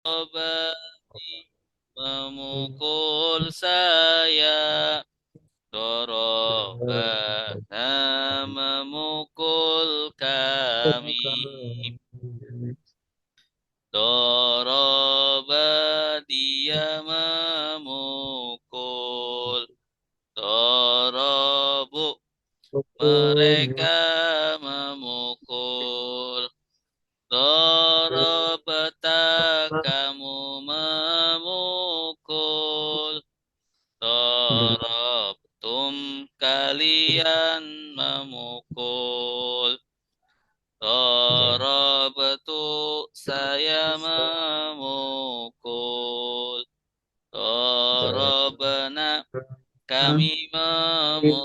Darobani memukul saya. Darobana memukul kami. Doroba dia memukul. Dorobu mereka memukul. Dorobata kamu memukul. Dorobtum kalian memukul. Dorobtu saya memukul. Dorobna kami memukul.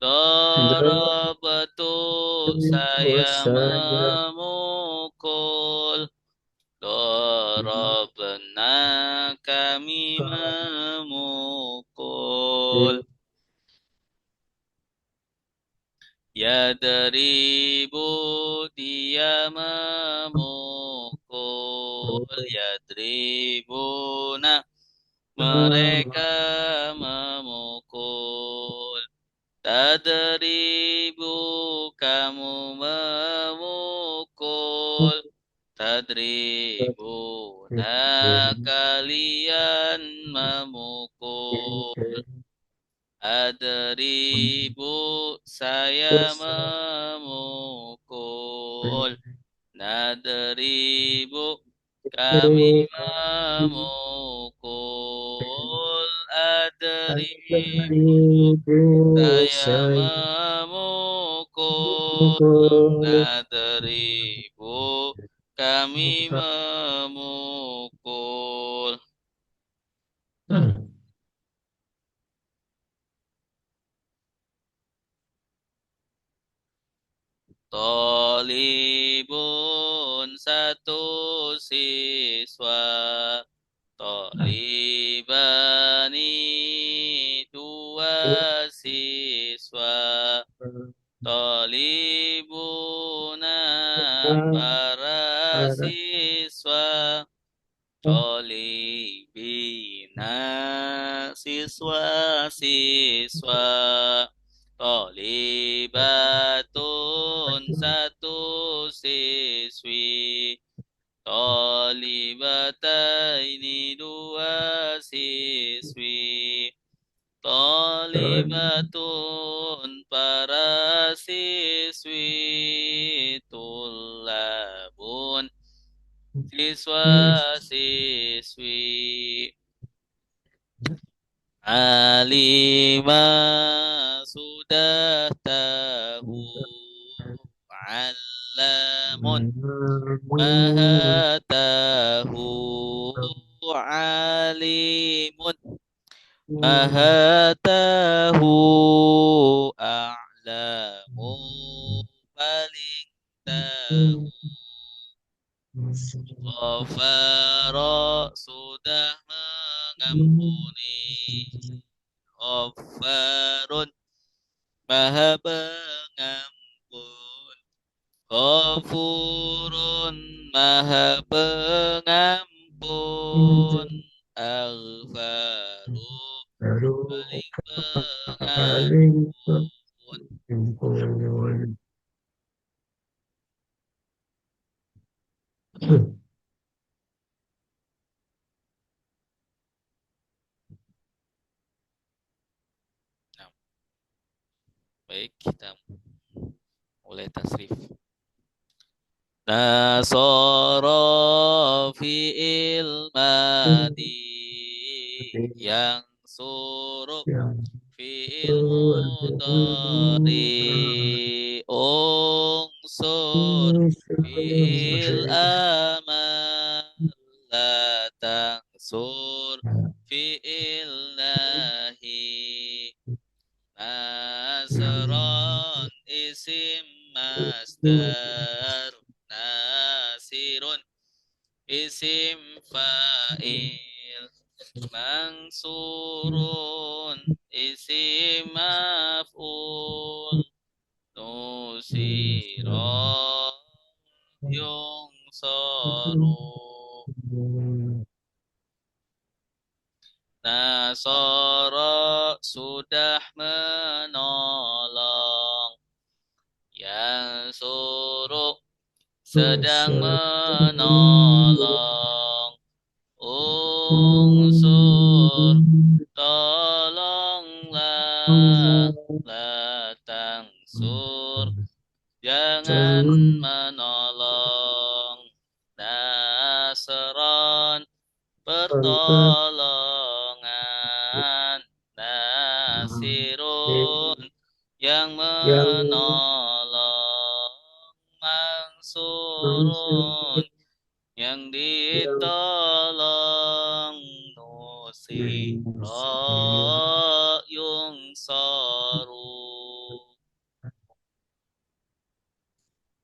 Dorobtu saya memukul. Dorobna kami memukul. Yadribu dia memukul. Yadribuna mereka memukul. Tadribu kamu memukul. Tadribuna kalian memukul. Adribu saya memukul. Nadribu kami memukul. Adribu saya memukul. Nadribu kami memukul. Tolibun satu siswa. Tolibani dua siswa. Tolibuna para siswa. Tolibina siswa-siswa. Tolibatun satu siswi. Tolibataini dua siswi. Tolibatun para siswi. Tulabun siswa-siswi. Alimah sudah tahu. Alamun maha tahu. Alimun maha tahu. A'lamu paling tahu. Ghafara sudah mengampuni. Ghafarun maha pengampun. Ghafurun maha pengampun. Aghfaru paling pengampun. Nah, baik, kita mulai tasrif. Nasara fi'il madi yang suruh fi'il mudhari unsur fi'il amar la tangsur fi'il nahi nasron isim masdar nasirun isim fa'il mansurun isim maf'ul nusira nasaru. Nasara sudah menolong. Yang suruh sedang menolong. Unsur tolonglah, la tangsur jangan menolong. Nasron pertolongan. Nasirun yang menolong. Mansurun yang ditolong. Nusira yungsaru.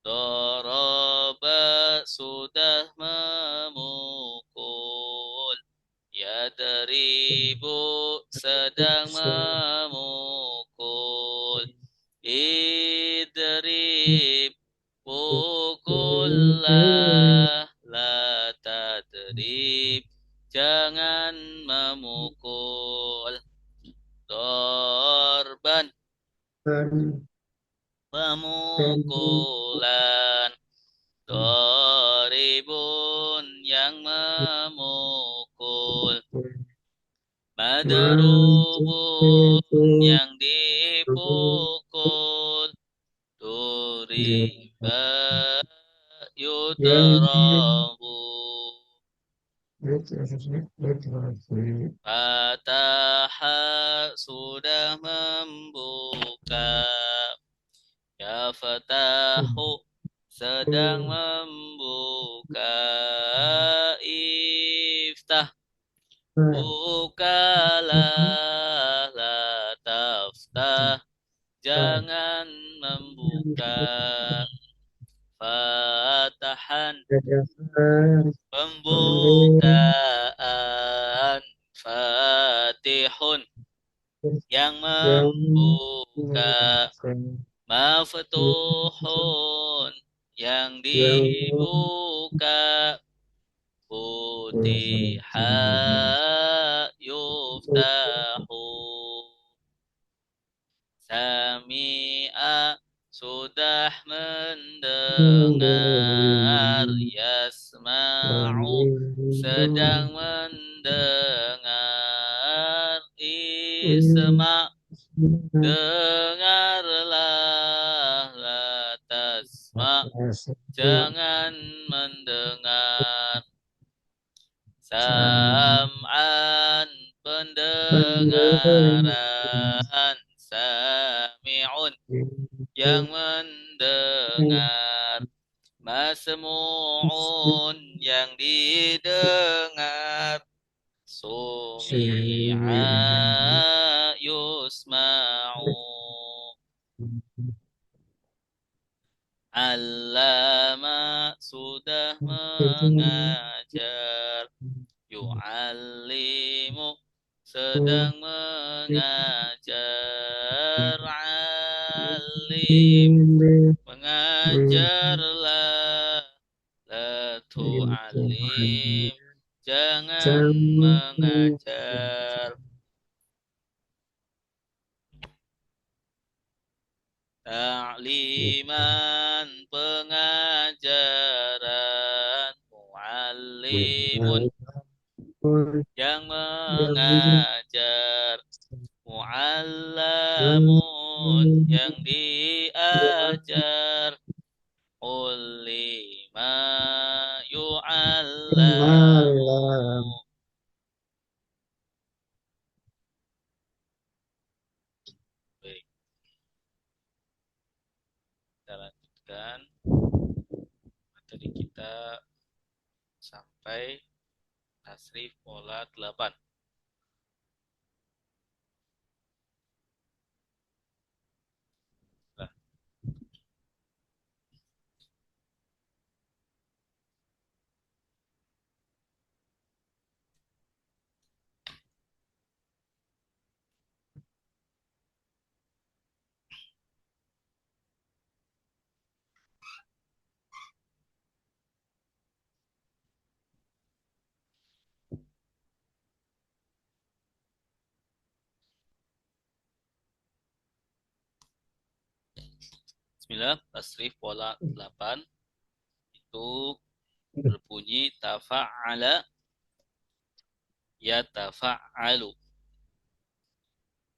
Daraba sudah memukul. Yadribu sedang memukul. Idrib pukullah, la tadrib jangan memukul. Dorban pemukulan. Doribun yang memukul. Madrubun yang dipukul. Duriba yudrabu. Fataha sudah membuka. Ya fatahu sedang membuka. Iftah bukalah, la taftah jangan membuka. Fatahan pembukaan. Fatihun yang membuka. Maftuhun yang dibuka. Futiha yuftahu. Sami'a sudah mendengar. Yasma'u sedang mendengar. Isma dengarlah, la tasma jangan mendengar. Sam'an pendengaran. Sami'un yang mendengar. Masmu'un yang didengar. Sumi'a yusma'u. Allama sudah mengajar. Yu'allimu sedang mengajar. Alim mengajarlah, la tu'alim jangan mengajar. Ta'liman pengajaran. Mu'allimun yang mengajar. Mu'allamun yang diajar. Ulima yu'allamu. Baik, kita lanjutkan materi kita sampai tasrif pola 8. Nah, Bismillah, tasrif pola 8 itu berbunyi tafa'ala yatafa'alu.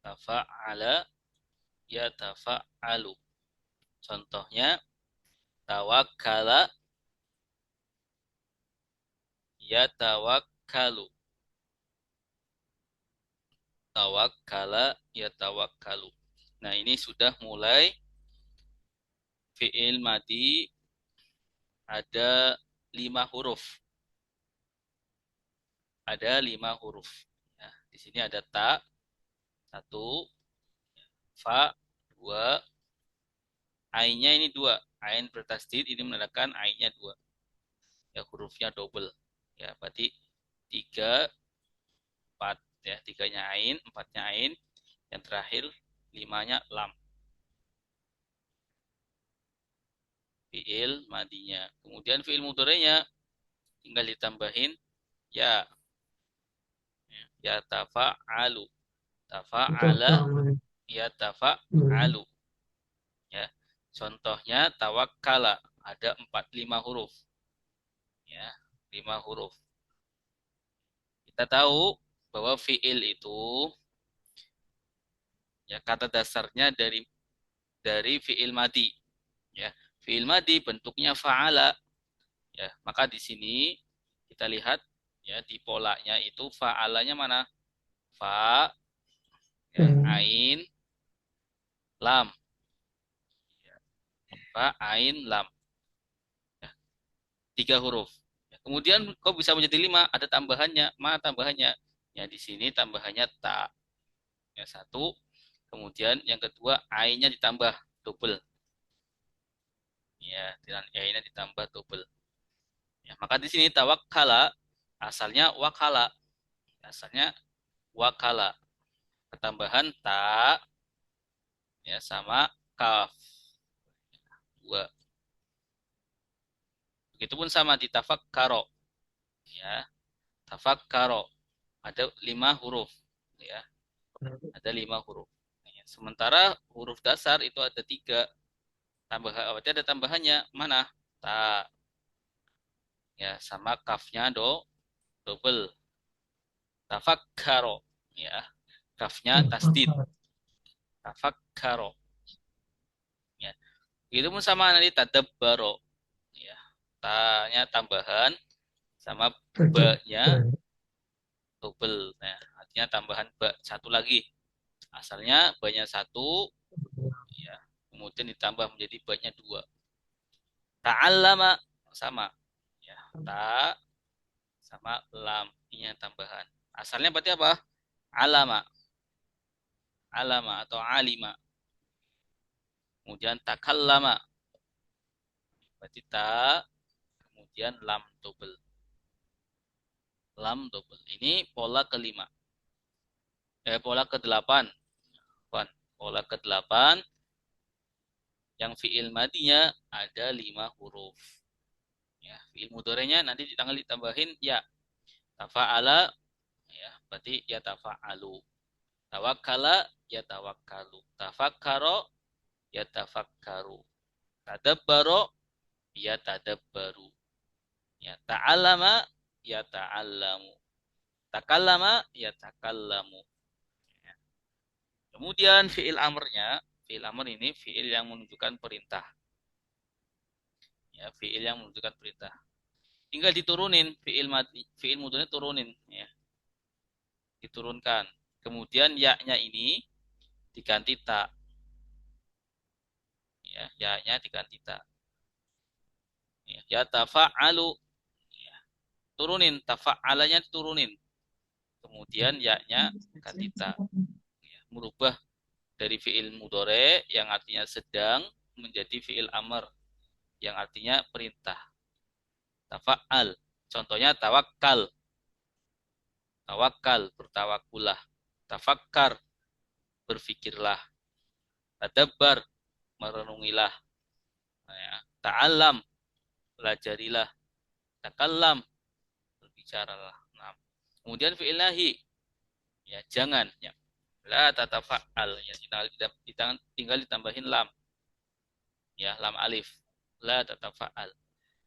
Tafa'ala yatafa'alu. Contohnya tawakkala yatawakkalu. Tawakkala yatawakkalu. Nah, ini sudah mulai fi'il madi ada 5 huruf. Ada 5 huruf. Ya, di sini ada ta, 1, fa, 2, ainnya ini 2. Ain bertasdid ini menandakan ainnya 2. Ya, hurufnya double. Ya, berarti 3, 4. Ya, 3-nya ain, 4-nya ain. Yang terakhir 5-nya lam. Fi'il madinya. Kemudian fi'il mudhari'nya tinggal ditambahin ya. Ya tafa'alu. Tafa'ala ya tafa'alu. Ya. Contohnya tawakkala ada 5 huruf. Ya, 5 huruf. Kita tahu bahwa fi'il itu ya kata dasarnya dari fi'il madi. Ya, fi'il madi bentuknya fa'ala. Ya, maka di sini kita lihat ya di polanya itu fa'alanya mana? Fa, ya, ain, lam. Ya, fa, ain, lam. Ya, 3 huruf. Ya, kemudian kok bisa menjadi 5? Ada tambahannya. Mana tambahannya? Ya di sini tambahannya ta. Ya 1. Kemudian yang kedua ainnya ditambah double. Ya, dan ainnya ditambah double. Ya, maka di sini tawakkala asalnya wakala. Asalnya wakala. Ketambahan ta ya sama kaf. 2. Begitupun sama di tafakkaro. Ya, tafakkaro ada 5 huruf. Ya, ada 5 huruf. Ya, sementara huruf dasar itu ada 3. Berarti ada tambahannya mana? Ta. Ya, sama kafnya double. Tafakkaro. Ya, kafnya tasdid. Tafakkaro. Ya, itu pun sama nanti tadabbaro. Ya, ta-nya tambahan sama ba-nya double. Nah, artinya tambahan ba 1 lagi. Asalnya ba-nya 1, ya, kemudian ditambah menjadi ba-nya 2. Ta'allama sama. Ya, ta sama lam, ini yang tambahan. Asalnya berarti apa? Alama. Alama atau alima. Kemudian takallama. Berarti ta, kemudian lam double. Lam double. Ini pola kelima. Pola ke-8. Pola ke-8 yang fi'il madinya ada 5 huruf. Ya, fi'il mudhari'nya nanti tanggal ditambahin ya. Tafa'ala ya, berarti ya tafa'alu. Tawakkala ya tawakkalu. Tafakkaro ya tafakkaru. Tadabbaro ya tadabbaru. Ya ta'allama ya ta'allamu. Takallama ya takallamu. Ya. Kemudian fi'il amr ini fi'il yang menunjukkan perintah. Ya, fi'il yang menunjukkan perintah. Tinggal diturunin fi'il mudhari turunin ya. Diturunkan. Kemudian ya-nya ini diganti ta. Ya, ya-nya diganti ta. Ya, tafa'alu. Ya, turunin tafa'alanya turunin. Kemudian ya-nya ganti ta. Ya, merubah dari fi'il mudhari yang artinya sedang menjadi fi'il amr yang artinya perintah. Tafa'al. Contohnya tawakkal. Tawakal, bertawakulah. Tafakkar, berfikirlah. Tadabbar, merenungilah. Nah, ya. Ta'alam, pelajarilah. Takallam, berbicaralah. Nah, kemudian fi'ilahi, ya jangan. Ya. La tatafa'al, ya tinggal ditambahin lam. ya, lam alif. La tatafa'al.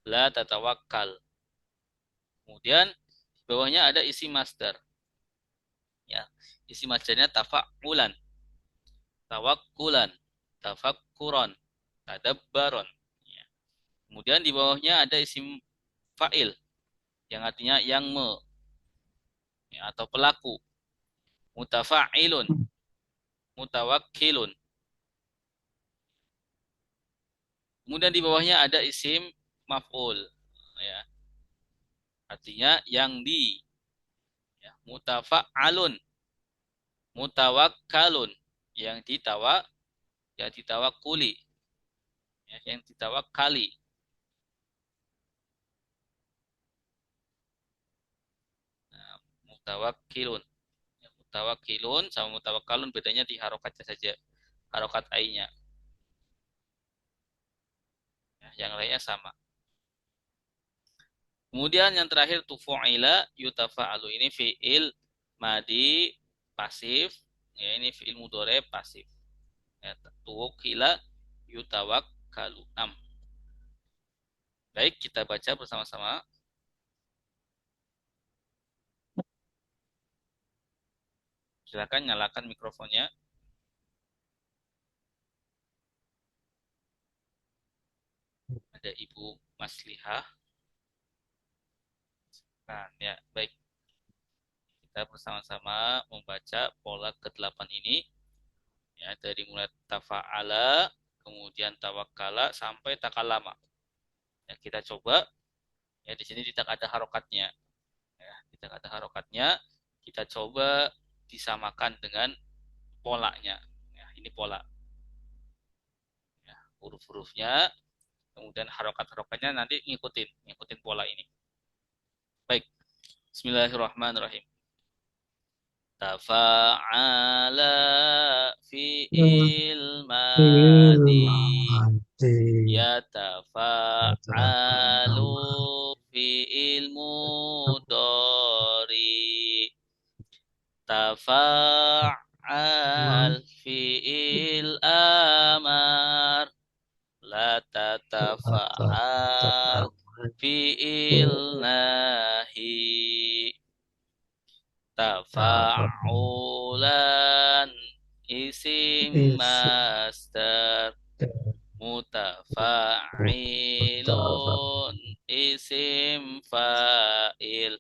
La tatawakkal. Kemudian di bawahnya ada isi masdar. Ya, isi masdarnya tafa'ulan, tawakkulan, tafakkuron, tadabbaron. Ya. Kemudian di bawahnya ada isim fa'il yang artinya yang ya, atau pelaku. Mutafa'ilun, mutawakkilun. Kemudian di bawahnya ada isim maf'ul. Ya, artinya yang di. Ya, mutafa'alun, mutawakkalun, yang yang ditawakuli, ya, yang ditawakali. Nah, mutawakkilun. Ya, mutawakkilun sama mutawakkalun bedanya di harokatnya saja. Harokat ai-nya. Ya, yang lainnya sama. Kemudian yang terakhir tufu'ila yutafa'alu. Ini fi'il madi pasif. Ya, ini fi'il mudhari pasif. Ya, tuwukila yutawakkalu. 6. Baik, kita baca bersama-sama. Silakan nyalakan mikrofonnya. Ada Ibu Maslihah. Nah, ya, baik. Kita bersama-sama membaca pola ke-8 ini. Ya, dari mulai tafa'ala, kemudian tawakkala, sampai takalama. Ya, kita coba. Ya, di sini tidak ada harokatnya. Ya, tidak ada harokatnya. Kita coba disamakan dengan polanya. Ya, ini pola. Ya, huruf-hurufnya, kemudian harokat-harokatnya nanti ngikutin pola ini. Baik. Bismillahirrahmanirrahim. Tafa'ala fi'il madi. Yatafa'alu fi'il mudhari. Tafa'al fi'il amar. La tatafa'al fi'il nahi. Tafa'ulan isim masdar. Mutafa'ilun isim fa'il.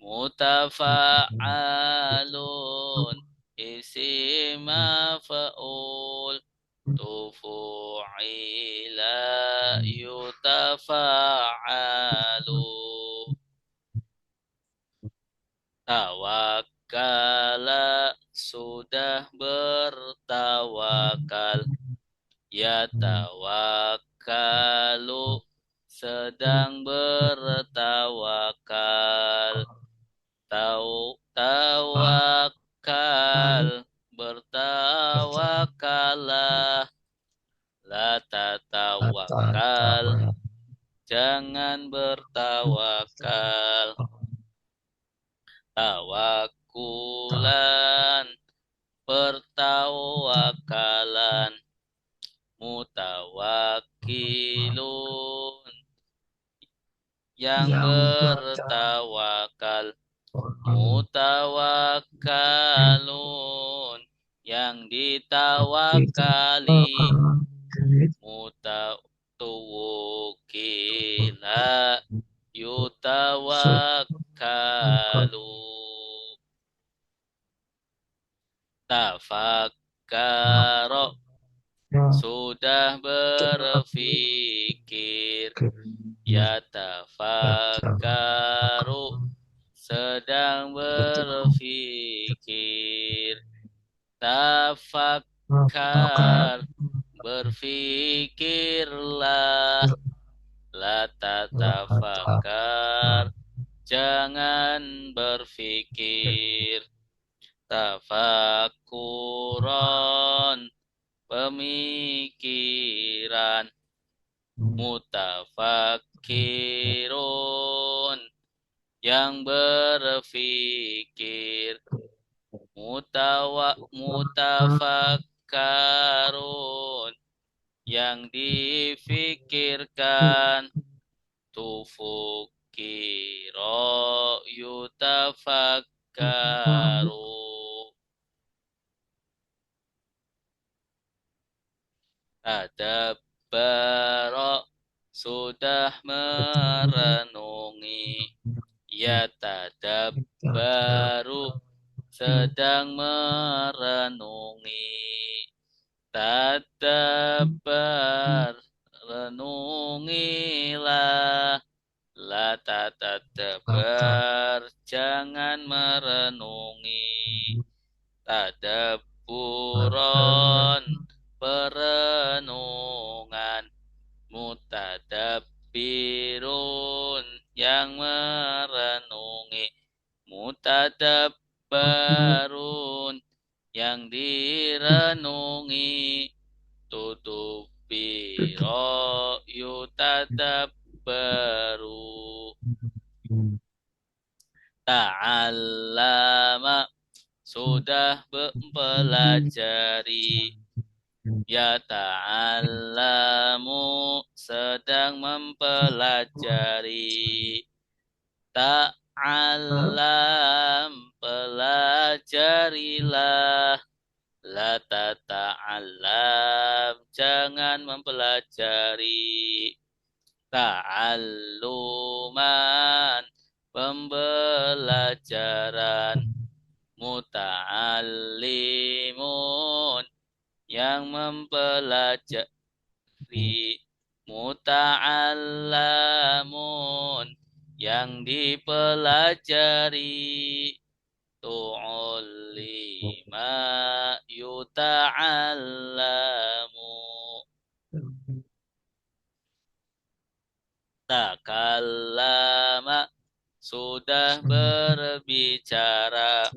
Mutafa'alun isim maf'ul. Tufu'ila yutafa'alu. Tawakkala sudah bertawakal. Ya tawakkalu sedang bertawakal. Tawakal bertawakalah. La tatawakal jangan bertawakal. Tawakulan bertawakalan. Mutawakkilun yang bertawakal. Mutawakkalun yang ditawakali. Mutawukila yutawakkalu. Tafakkaro sudah berpikir. Yatafakkaru sedang berpikir. Tafakkar berpikirlah. La tatafakkar jangan berpikir. Tafakkuron pemikiran. Mutafakkirun yang berpikir. Mutafakkarun yang difikirkan. Tufukiro yutafakkaru. Tadabbara sudah merenungi. Ya tadabbaru sedang merenungi. Tadabbar renungilah. La tadabbar jangan merenungi. Tadabburon perenungan. Mutadabbirun yang merenungi. Mutadabbarun yang direnungi. Tutubiro yutadabbaru. Ta'allama sudah mempelajari. Ya ta'allamu sedang mempelajari. Ta'allam pelajarilah. La tata'allam jangan mempelajari. Ta'alluman pembelajaran. Muta'allimun yang mempelajari. Muta'allamun yang dipelajari. Tu'allima yuta'allamu. Takallama sudah berbicara.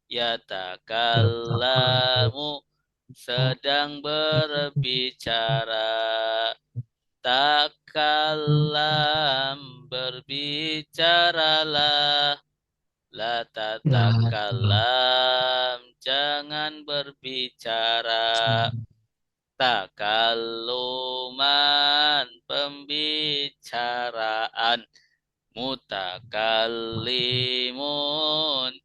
Ya takallamu sedang berbicara. Takallam berbicaralah. La tatakallam jangan berbicara. Takalluman pembicaraan. Mutakallimun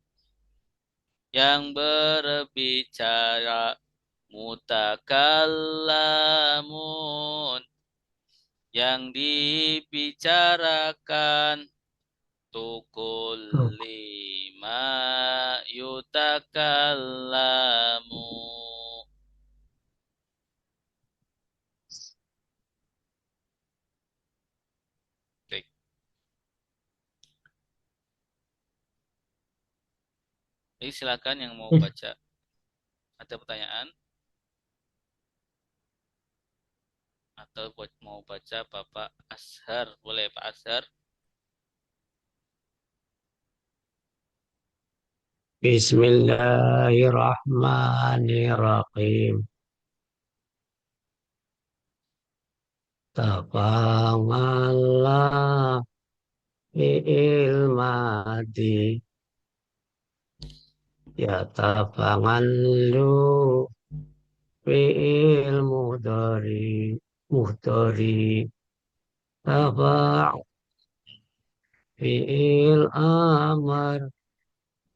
yang berbicara. Mutakallamun yang dibicarakan. Tukul lima yutakallamu. Baik. Jadi silakan yang mau baca. Ada pertanyaan? Atau buat mau baca Bapak Ashar. Boleh Pak Ashar? Bismillahirrahmanirrahim. Tapangallah fi'il madi. Ya tapangallu fi'il mudhari. Muhdari. Tapa' fi'il amar.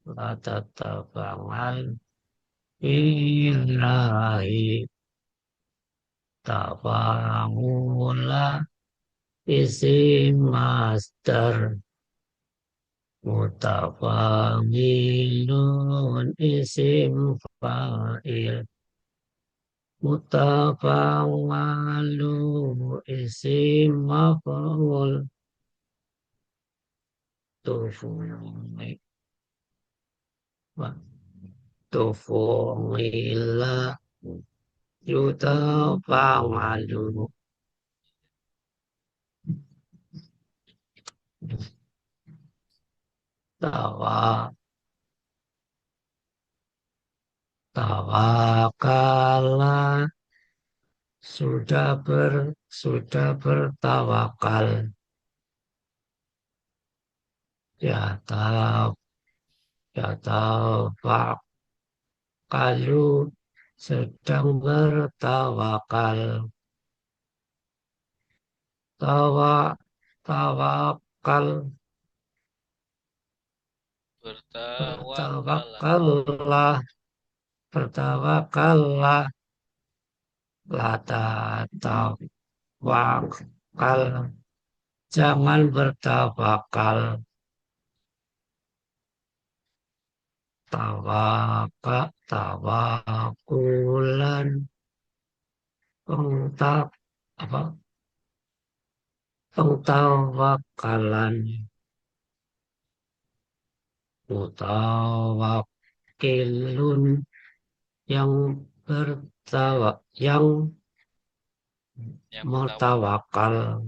La tatapangal fi'il nahi. Tapangula isim masdar. Mutafa'ilun isim fa'il. Mutafa'alu isim maf'ul. Tufu'i. Tufu'ila yutafa'alu. Tawa. Tawakala sudah bertawakal. Ya tahu, ya tahu, kalau sedang bertawakal. tawa, tawakal, Bertawakalah. bertawakallah, bertawakallah, lata tawakal, jangan bertawakal, tawakulan, pengtak, apa, pengtawakalan, mutawakilun, yang yang Yang bertawakal. mutawakal,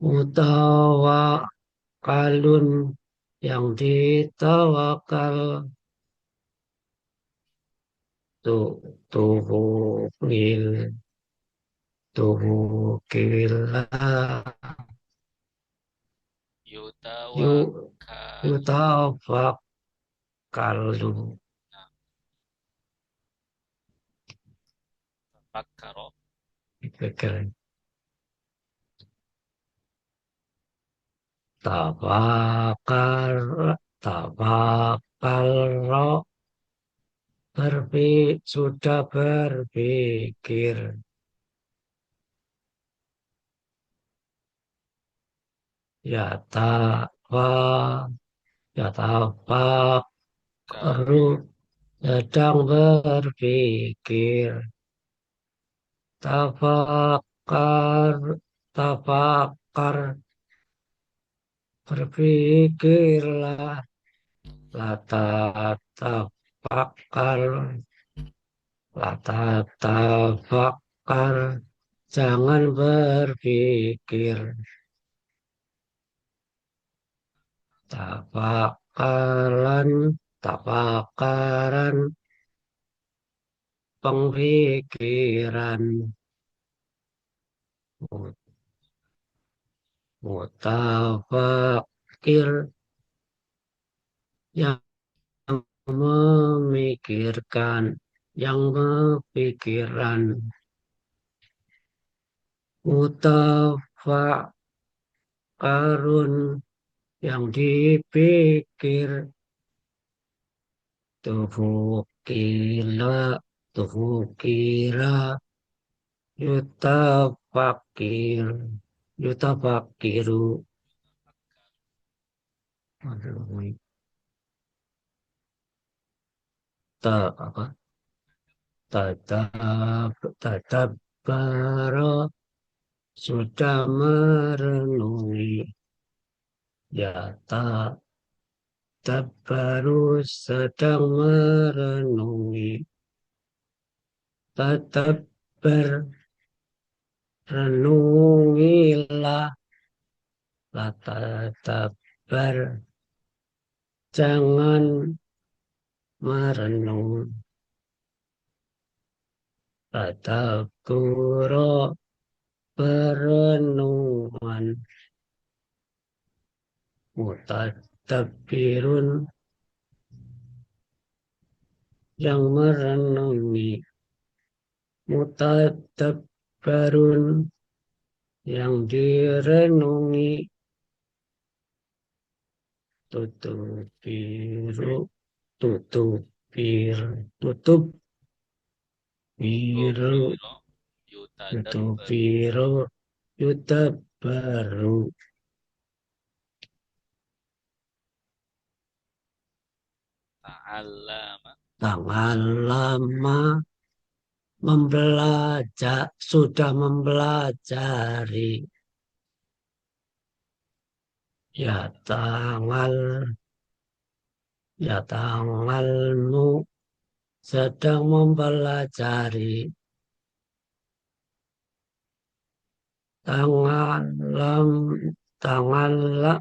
mutawakalun, yang ditawakal, tuh tuhukil, tuhukillah, yu Yutawakalu. yutawakkalu, Nah, fakkaro. pikir, tabakar, tabakal, sudah berpikir, ya tawa, ya tabakru, Karu. sedang berpikir, tabakar, tabakar, berpikirlah, lata tabakar, lata tabakar, jangan berpikir, tabakaran, tabakaran, pemikiran, mutafakir, yang memikirkan, yang mempikiran, mutafakarun, yang dipikir, tuhukila, tuhukira, yutafakir, yutafakiru, aduh, apa, tatap, tatap, sudah merenungi, ya tak baru sedang merenungi, tetap berenungilah, lah tetap jangan merenung, tetap guru perenungan, mutadabbirun, yang merenungi, mutadabbarun, yang direnungi, tutup biru, tutup bir, tutup biru, Tubiro. tutup Yutadabbar. biru, yuta baru, Ta'allama. tangan lama, membelajar, sudah mempelajari, ya tangan, ya tanganmu sedang mempelajari, tangan lam, tangan la,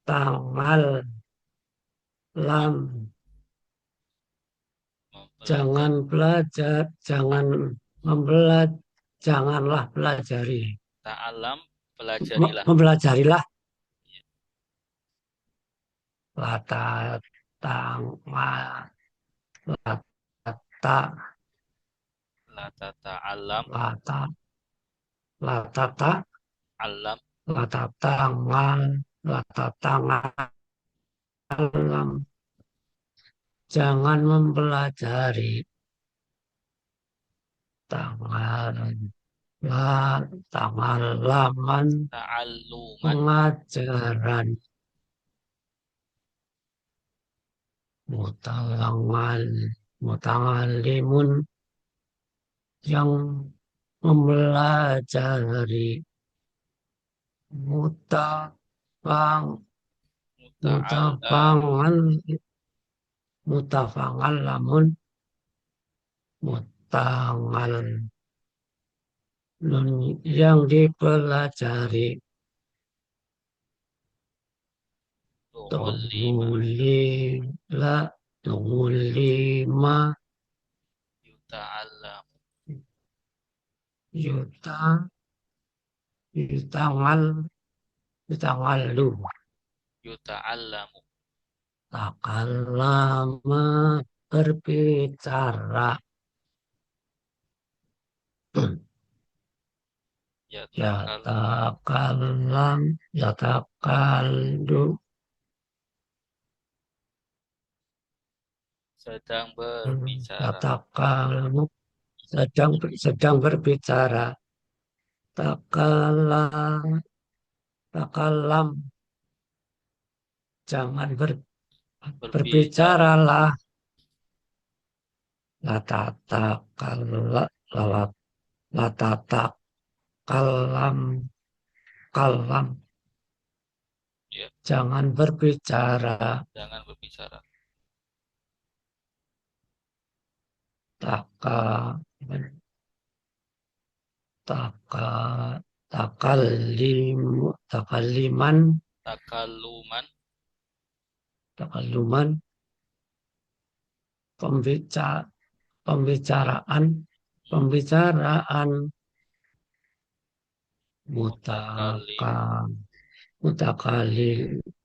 tangan lam, jangan Mempelajari. belajar, jangan membelajar, janganlah pelajari, Ta'alam. Pelajarilah. mempelajarilah, lata tangan, lata La tata'allam. lata, latata, Alam. latatangal, latatangalam. Jangan mempelajari tangan, tangan laman Ta'alluman. pengajaran mutalangan, mutalimun yang mempelajari mutafang, Muta'allam. mutafangan, mutafangan lamun mutangal yang dipelajari Tu'ullima. tunggulila tunggulima Yuta'allam. yuta yutangal yutangalu Yuta'allamu. takalama berbicara Yatakallam. yatakalam yatakalu Sedang berbicara. yatakalu sedang berbicara takalam takalam jangan Berbicara. berbicaralah latatakala lalat latatak kalam kalam Ya, jangan berbicara jangan berbicara. taka taka takalimu takaliman Takalluman. takaluman pembicara pembicaraan pembicaraan mutaka Mutakallim. mutakali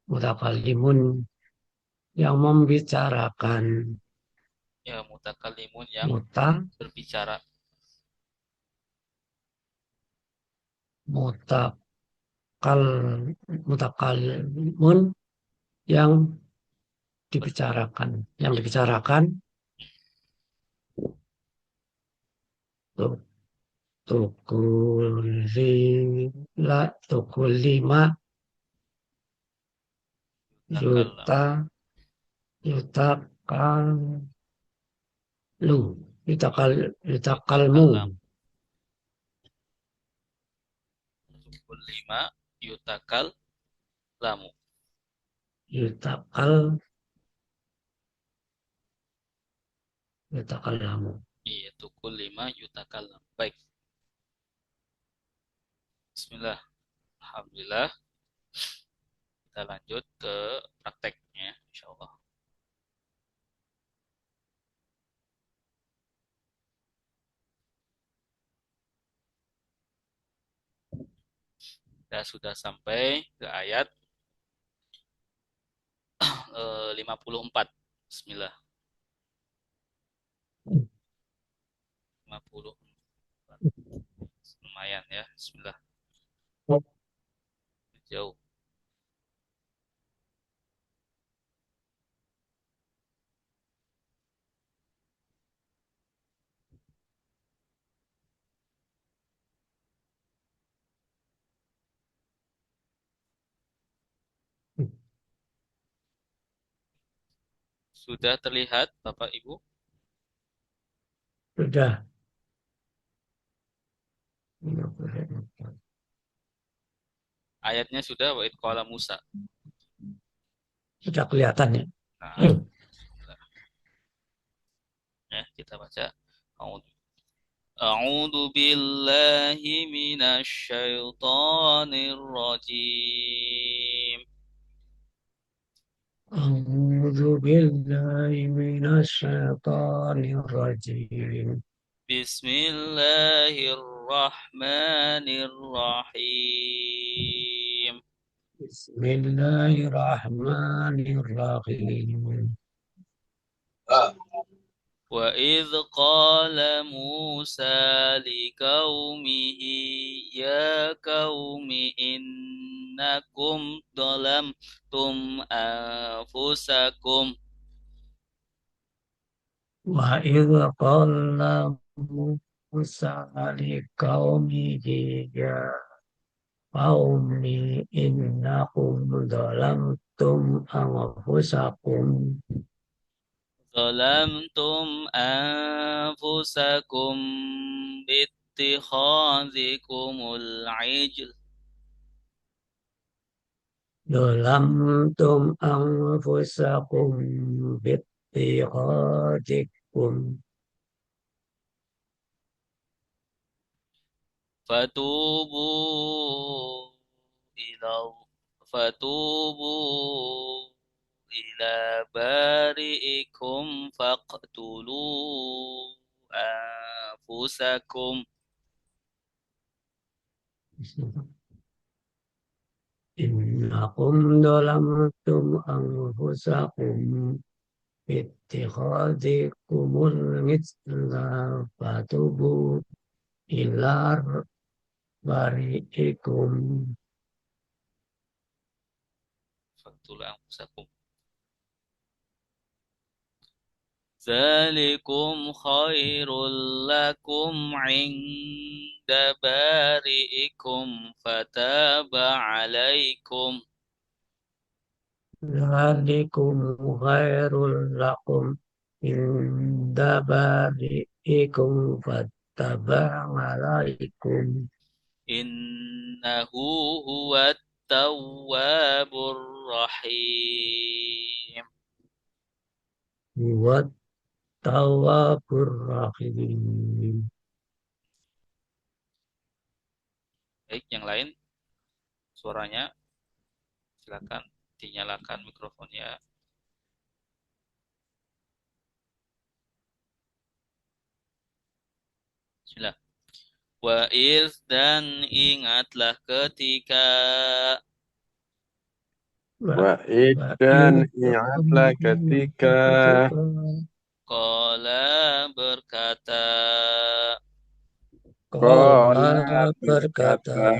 mutakalimun yang membicarakan Ya, mutakallimun yang muta berbicara. mutakal mutakalimun yang dibicarakan yang dibicarakan tu- tukulima Yutakallam. yuta yutakalu yutakalmu Yutakallam. Tukullima. Yutakal. Lamu. yutakal yutakallamu. Iya, tukullima. Yutakallam. Baik. Bismillah. Alhamdulillah. Kita lanjut ke prakteknya, insya Allah. Kita sudah sampai ke ayat 54. Bismillah. 54. Lumayan ya. Bismillah. Jauh. Sudah terlihat Bapak Ibu? Sudah. Ayatnya sudah wa id qala Musa. Sudah kelihatan ya. Nah, ya kita baca. A'udzu billahi minasy syaithanir rajim. A'udzu billahi minasy syaithanir rajim. Bismillahirrahmanirrahim. Bismillahirrahmanirrahim. وإذ قال موسى لقومه يا قوم إنكم ظلمتم أنفسكم وإذ قال موسى لقومه يا قوم إنكم ظلمتم أنفسكم أنفسكم باتخاذكم العجل ظلمتم أنفسكم باتخاذكم فتوبوا إلى فتوبوا إلى بارئكم فاقتلوا أنفسكم إنكم ظلمتم أنفسكم باتخاذكم العجل فتوبوا إلى بارئكم فاقتلوا أنفسكم ذلكم خير لكم عند بارئكم فتاب عليكم ذلكم خير لكم عند بارئكم فتاب عليكم إنه هو التواب الرحيم. هو التواب الرحيم. Baik, yang lain suaranya silakan dinyalakan mikrofonnya. Bismillah. Dan ingatlah ketika Dan ingatlah ketika Qala berkata Qala berkata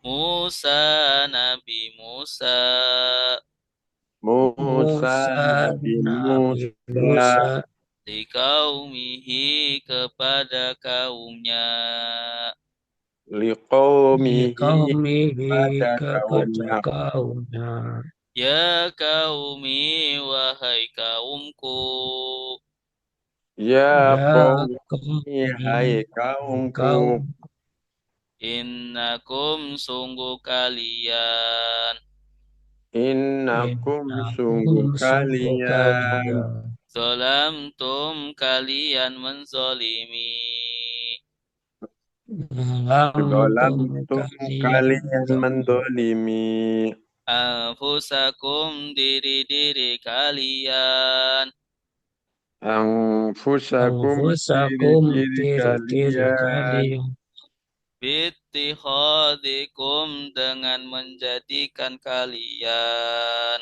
Musa Nabi Musa Musa Nabi Musa Musa di kaumihi kepada kaumnya liqaumihi qaumihi pada kepada kaumnya. kaumnya Ya kaumi wahai kaumku Ya ya qaumi hai qaumi kaumku kaum innakum sungguh kalian innakum innakum sungguh sungguh kalian kalian kalian menzolimi Lamtum Zalamtum kalian kalian zalim mendolimi anfusakum diri-diri kalian anfusakum Anfusakum diri-diri diri-diri kalian kalian bittikhadikum dengan menjadikan kalian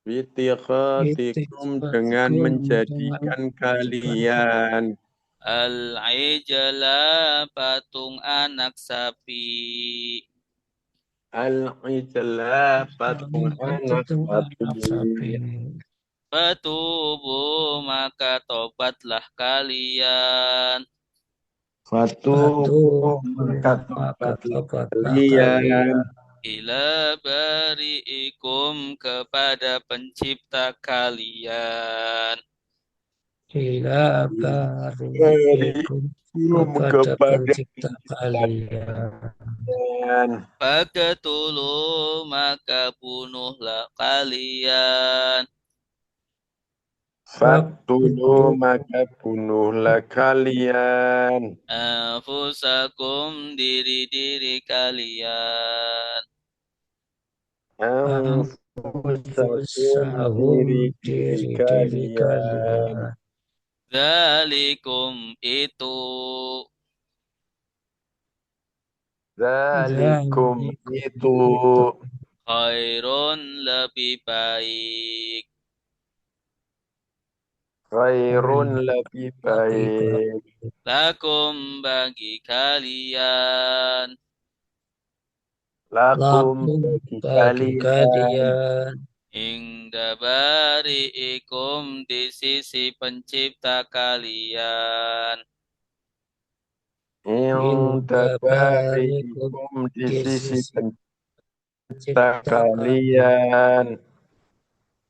Witiqatikum dengan Itikadikum dengan menjadikan kalian al-ijla patung anak sapi al-ijla patung anak Patung sapi anak sapi Fatubu maka tobatlah kalian fatubu Patubu maka maka tobatlah tobatlah kalian kalian ila bari'ikum kepada pencipta kalian Ila bari'ikum Berikum kepada kepada pencipta pencipta kalian kalian Fakatulu maka bunuhlah kalian Faktulu Faktulu maka bunuhlah kalian anfusakum diri-diri kalian Anfusakum anfusahum diri-diri diri-diri kalian kalian Zalikum itu Zalikum Zalikum itu itu khairun lebih baik Khairun lebih baik. Lakum bagi kalian. Lakum lakum bagi bagi kalian. kalian Inda bari'ikum di sisi pencipta kalian. Inda inda barikum bari'ikum di di sisi sisi pencipta pencipta kalian. kalian.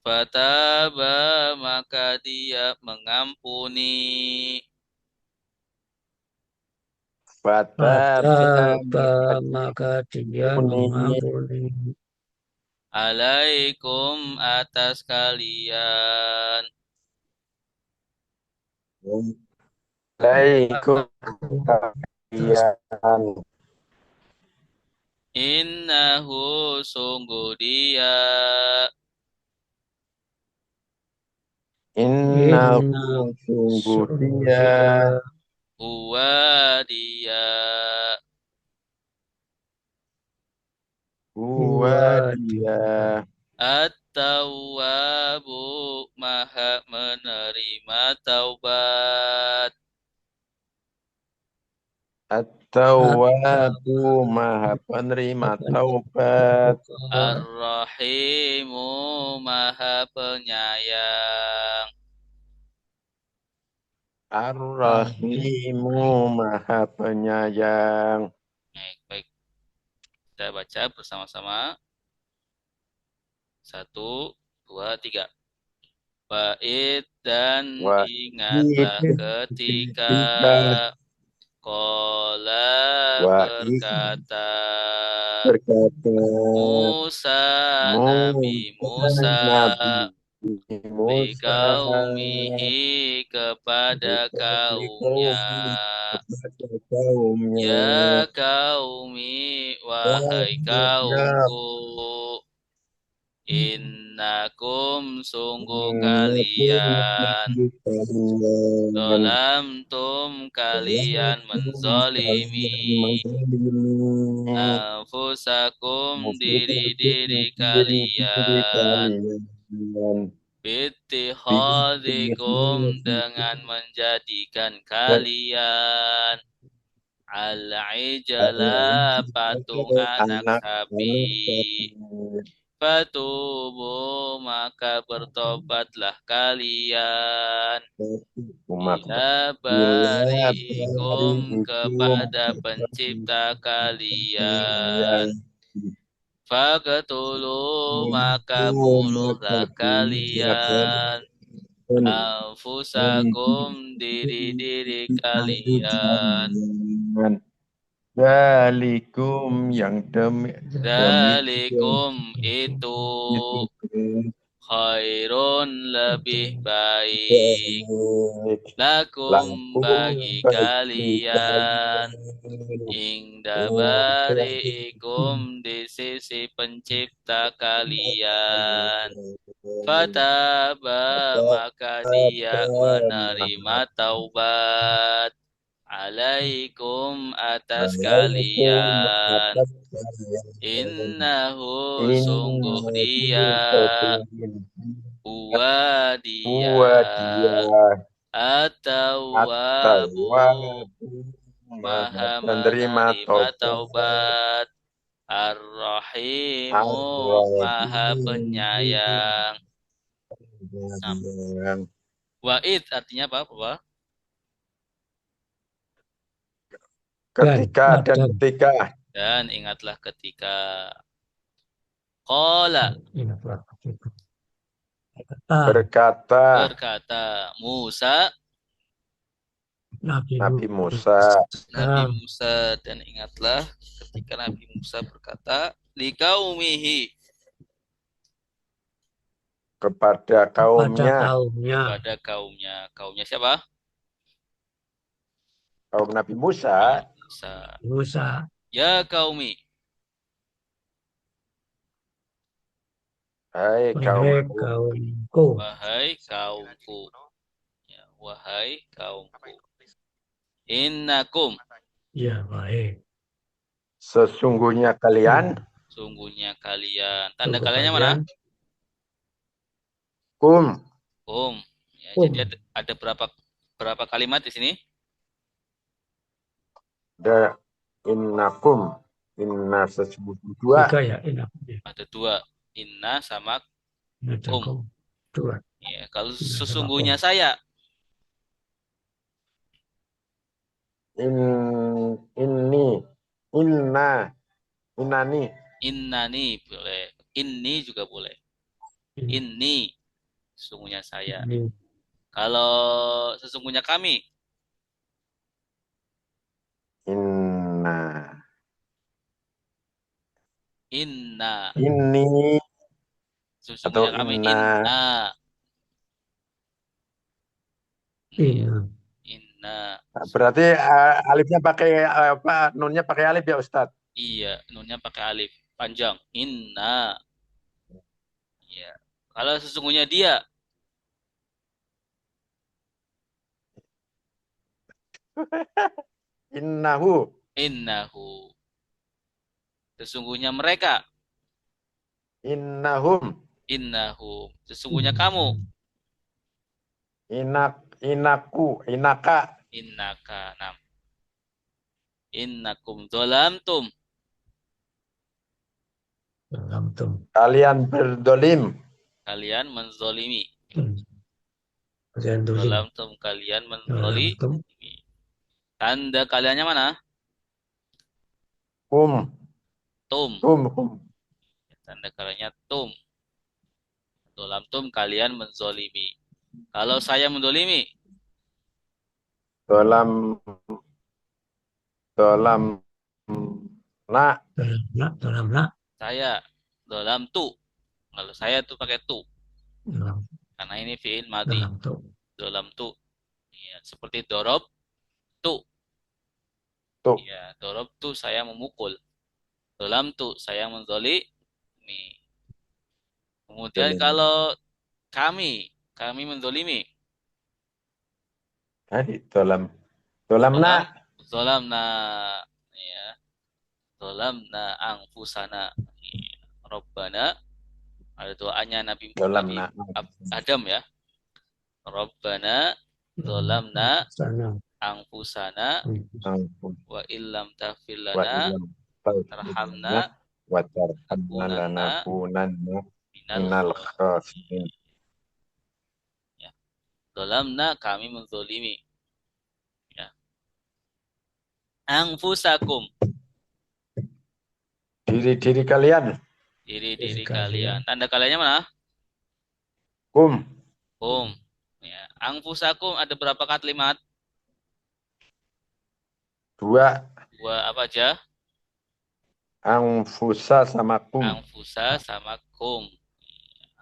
Fataba maka dia mengampuni. Fataba Fataba maka dia mengampuni mengampuni Alaikum atas kalian. alaikum atas kalian. Innahu sungguh dia. inna Innahu sungguh sungguh dia. dia Huwa dia. Huwa huwa dia. dia At-Tawwabu maha menerima taubat. At-Tawwabu maha penerima taubat. Ar-Rahimu maha penyayang. Ar-Rahimu maha penyayang. Baik. Kita baca bersama-sama. 1, 2, 3. Bait dan Wa ingatlah ketika Qala berkata Musa, Nabi Musa Nabi Musa likaumihi kepada kaumnya. kepada kaumnya. Ya kaumi, wahai kaumku, innakum sungguh kalian Dolamtum kalian menzalimi Anfusakum diri-diri kalian Bittihadikum dengan menjadikan kalian Al-ijala patung anak sapi Fatubu maka bertobatlah kalian Ila bari'ikum kepada pencipta kalian Faqtulu maka bunuhlah kalian Anfusakum diri-diri kalian Dalikum yang Dalikum itu khairun lebih baik Lakum bagi kalian Inda bari'ikum di sisi pencipta kalian Fataba maka dia menerima taubat Alaikum atas kalian Innahu sungguh dia Huwa dia At-Tawwabu maha menerima taubat Ar-Rahimu maha penyayang Wa'id artinya apa? Ketika dan ketika. Dan ingatlah ketika Qala berkata Musa Nabi Musa dan ingatlah ketika Nabi Musa berkata likaumihi kepada kaumnya. Kaumnya siapa? Kaum Nabi Musa. Ya kaumi Hai kaumku. Wahai kaumku ya, wahai kaumku Innakum ya baik sesungguhnya kalian tanda kaliannya mana? Kum jadi ada berapa kalimat di sini? Ada innakum. Inna sesungguhnya dua. Tiga ya, innakum. Ada dua. Inna sama kum. Innakum. Dua. Ya, kalau Inna sama sesungguhnya kum. saya, Ini. Inna. Innani. innani boleh. Inni juga boleh. Inni, sesungguhnya saya. Ini. Kalau sesungguhnya kami, Inna. inna. Ini. Atau Sesungguhnya kami, inna. inna. Iya. Inna. Berarti alifnya pakai apa? Nunnya pakai alif ya Ustadz? Iya, nunnya pakai alif panjang. Inna. Iya. Kalau sesungguhnya dia, Innahu. innahu. Sesungguhnya mereka, Innahum. innahum. Sesungguhnya kamu, Inaku. Inaka. innaka. Nam. Innakum dolamtum. Dalam tum. Kalian berdolim. Kalian menzolimi. Kalian dolim. Dolamtum kalian Dalam menzolimi. tum. Tanda kaliannya mana? Tum. Tum. Tum. Tanda kaliannya tum. Dolamtum kalian menzolimi. Kalau saya menzolimi, Dolam. Dolam. Na. Dalam nak. saya dolam tu. Kalau saya tuh pakai tu. Dalam, Karena ini fi'il madi. dalam tum. Dolam tu. Ya, seperti dorob tu. Tu. Ya, dorob tu saya memukul. Dolam tu saya menzolimi. Kemudian Zolimi. kalau kami menzolimi. Tadi dolam. Dolam na. Zolamna. Ya, zolamna angfusana. Ya. Rabbana. Ada doanya Nabi Dolam na. Adam ya. Rabbana zolamna Sana. angfusana Ampun. wa illam taghfir Wa lana ilam. tarhamna Wa tarhamna lanakunanna minal khasirin. ya. Zolamna kami menzolimi. Ya. Angfusakum Diri-diri kalian. diri-diri kalian. Tanda kaliannya mana? Kum. Ya. Angfusakum ada berapa kalimat? Dua. Dua apa aja? Angfusa sama kum. Angfusa sama kum.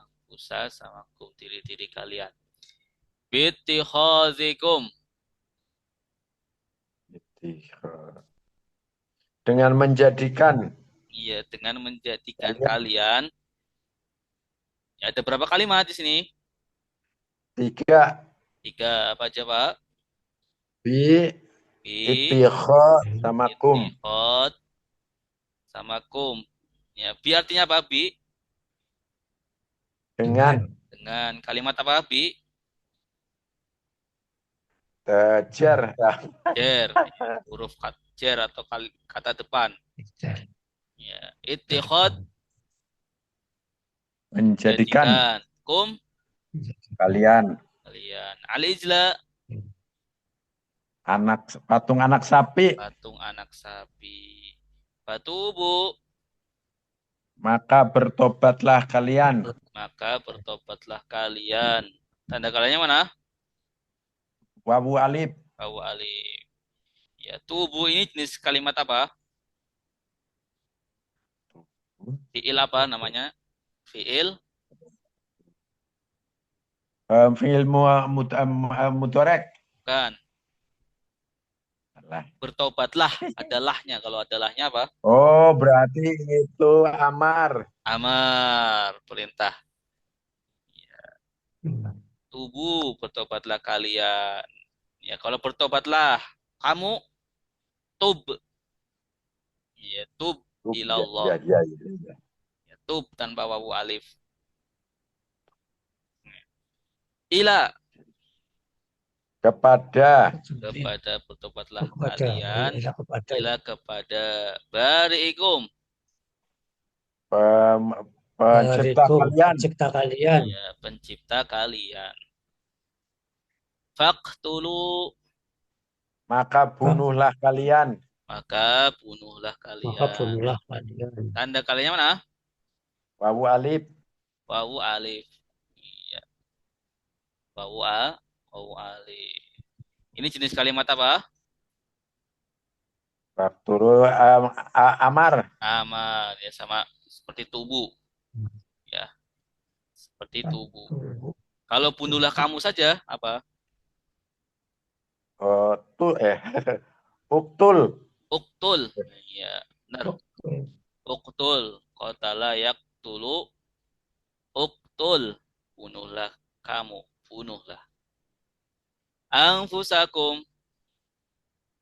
Angfusa sama kum diri-diri kalian. Bittikhazikum Dengan menjadikan. iya, dengan menjadikan kalian. Ya, ada berapa kalimat di sini? Tiga. Tiga apa aja, Pak? Bi. Bi, Itikha sama kum. ittikhad, sama kum. Ya, bi artinya apa, bi? Dengan. Dengan kalimat apa, bi? Jar. Jer. Huruf jer atau kata depan. Ya, ittikhad Menjadikan. kum Kalian. Al-ijla Patung anak sapi. patung anak sapi. Fatubu Maka bertobatlah kalian. maka bertobatlah kalian. Tanda kaliannya mana? Wawu alif. Wawu alif. Ya, tubuh ini jenis kalimat apa? Fi'il apa namanya? Fi'il Fi'il mudorek. bukan. Bertobatlah. Ada lahnya. Kalau ada lahnya apa? Oh, berarti itu amar. Amar. Perintah. Ya. Tubuh, bertobatlah kalian. Ya, kalau bertobatlah kamu, tub. Ya, tub ilallah. Ya. Ya, tub tanpa wawu alif. Ila kepada kepada bertobatlah kepada kalian kepada ila kepada bari'ikum, pencipta barikum kalian, pencipta kalian. ya, pencipta kalian. Faqtulu, maka bunuhlah kalian. maka bunuhlah Maka kalian. bunuhlah kalian. Tanda kaliannya mana? Wawu alif, Wawu alif. Iya, wawu alif. Ini jenis kalimat apa? fakturu amar, Amal, ya sama seperti tubuh, ya, seperti tubuh. Kalau bunuhlah kamu saja apa? tu uktul, Uktul. Ya, benar. Uktul. Qatala yaqtulu. Uktul. Bunuhlah kamu. Bunuhlah. Anfusakum.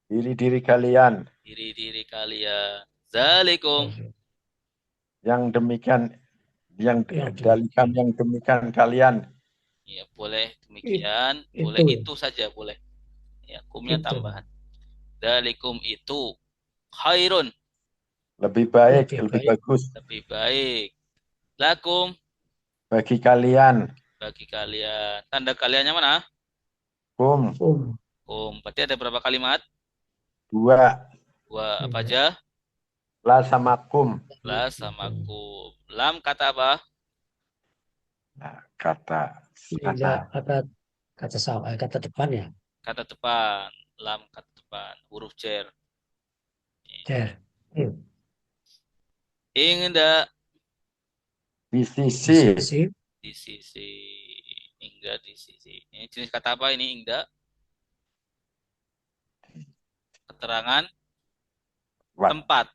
diri-diri kalian. Diri-diri kalian. Zalikum. Yang demikian, yang Yang dalikam yang demikian kalian. Ya, boleh demikian. Itu. Boleh itu saja, boleh. Ya, kumnya Itu. tambahan. Zalikum itu. Khairun. Lebih baik, Lebih lebih baik. bagus Lebih baik. Lakum. bagi kalian. Bagi kalian. Tanda kaliannya mana? Kum, Berarti ada berapa kalimat? dua, Dua. Apa aja? la sama kum. La sama kum. Lam kata apa? Nah, kata Tidak kata depan ya. Kata depan. Lam kata depan. Huruf jer. Der. Ingda di sisi, Sisi. di sisi. Ingda di sisi. Ini jenis kata apa ini ingda? Keterangan Wah, tempat.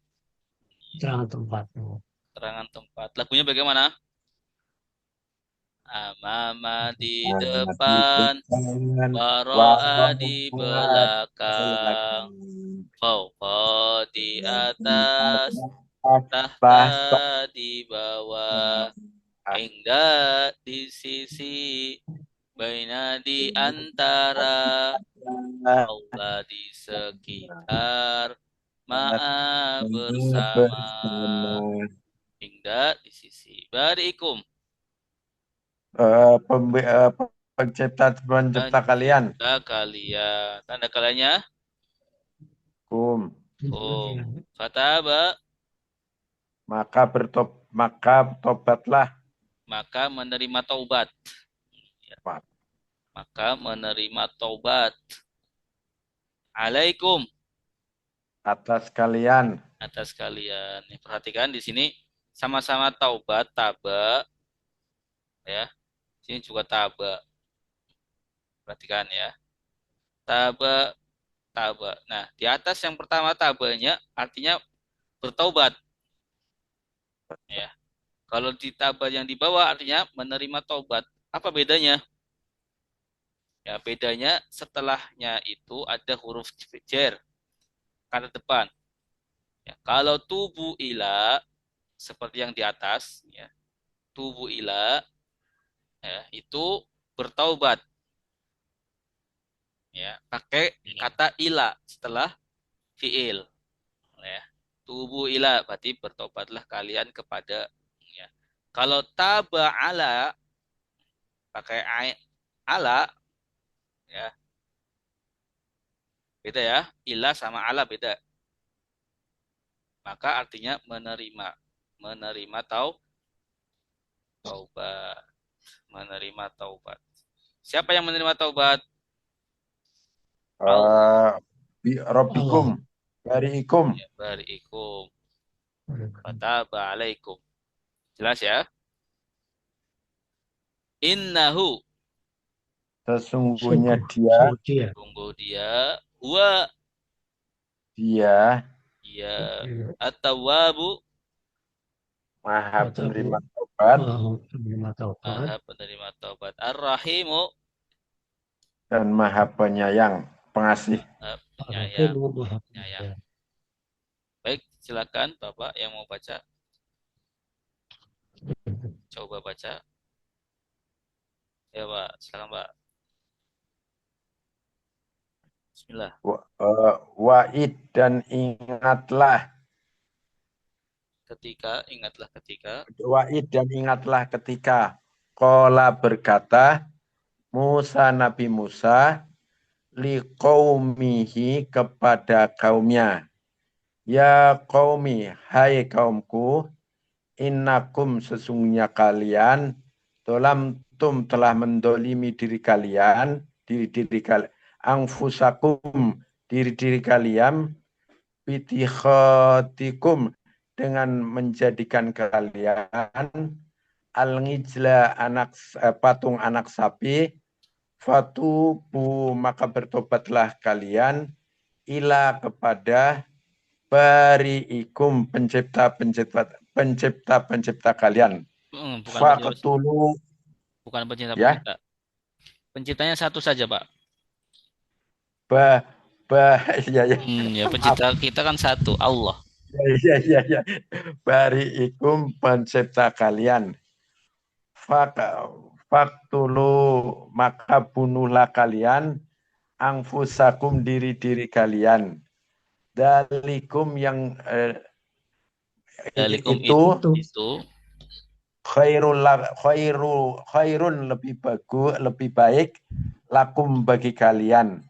Jangan tempat. Keterangan tempat. Lagunya bagaimana? Amama di depan. Waro'a di belakang. Fauqa di atas. Tahta di bawah. Ingda di sisi. Baina di antara. Allah di sekitar. Ma'a bersama. Ingda di sisi. Barikum. pencipta kalian. Pencipta kalian. Tanda kaliannya. Kum, Fataba. maka tobatlah. Maka menerima taubat. Maka menerima taubat. Alaikum. Atas kalian. Atas kalian. Perhatikan di sini sama-sama taubat, taba, ya. Sini juga taba. Perhatikan ya. Taba, taba. Nah, di atas yang pertama tabanya artinya bertaubat. Ya. Kalau di taba yang di bawah artinya menerima taubat. Apa bedanya? Ya, bedanya setelahnya itu ada huruf jer, kata depan. Ya, kalau tubuh ila seperti yang di atas, ya, tubuh ila, ya, itu bertaubat, ya, pakai kata ila setelah fiil, ya. Tubuh ila berarti bertaubatlah kalian kepada, ya. Kalau taba ala pakai ala, ya, beda ya, ila sama ala beda. Maka artinya menerima taubat, menerima taubat. Siapa yang menerima taubat? Rabbikum, bari'ikum. Ya, bari'ikum. Fataba alaikum. Jelas ya? Innahu. Sesungguhnya dia, Sungguh dia. Huwa. dia Ya. At-tawwabu. maha penerima taubat Maha penerima taubat. Ar-rahimu. dan maha penyayang, pengasih. Penyayang. Penyayang. Baik, silakan Bapak yang mau baca. Coba baca. Ya Pak, silakan Pak. Bismillah. Wa'id dan ingatlah. Ingatlah ketika. Wa'id dan ingatlah ketika qala berkata Nabi Musa liqaumihi kepada kaumnya. Ya qaumi, hai kaumku, innakum sesungguhnya kalian telah mendolimi diri kalian, diri-diri kalian, angfusakum, diri-diri kalian, bitikhatikum, dengan menjadikan kalian al-ngijla patung anak sapi, fatubu maka bertobatlah kalian ila kepada bariikum pencipta kalian. Bukan Faqtulu bukan ya pencipta. Penciptanya satu saja, Pak. ba ba ya ya Ya pencipta kita kan satu, Allah. ya bariikum pencipta kalian. Faktulu maka bunuhlah kalian angfusakum diri-diri kalian. Dalikum yang Dalikum itu itu khairun lebih bagus, lebih baik lakum bagi kalian.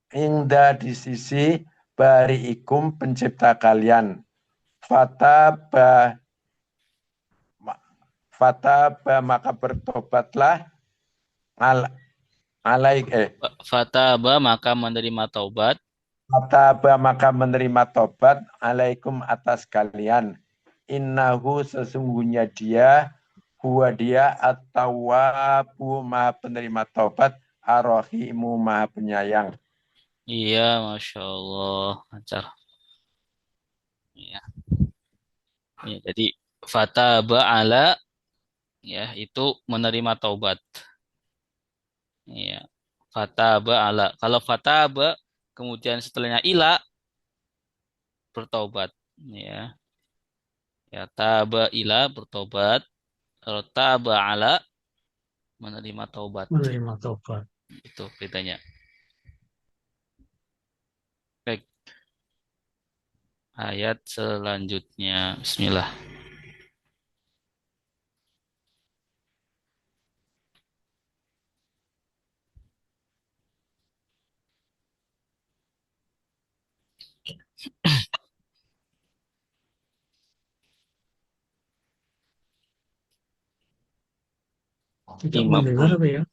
Inda di sisi bariikum pencipta kalian. Fataba maka bertobatlah fataba maka menerima taubat. Fataba maka menerima tobat alaikum atas kalian. Innahu sesungguhnya dia at-tawwabu maha penerima taubat, ar-rahimu maha penyayang. Iya, Masya Allah. Lancar. Iya. Ya, jadi fataba ala ya itu menerima taubat. Iya. Fataba ala. Kalau fataba kemudian setelahnya ila bertobat. Ya. Ya taba ila bertobat. Kalau taba ala menerima taubat. Menerima tobat. Itu bedanya. Baik. Ayat selanjutnya. Bismillah. Tidak mendengar apa ya?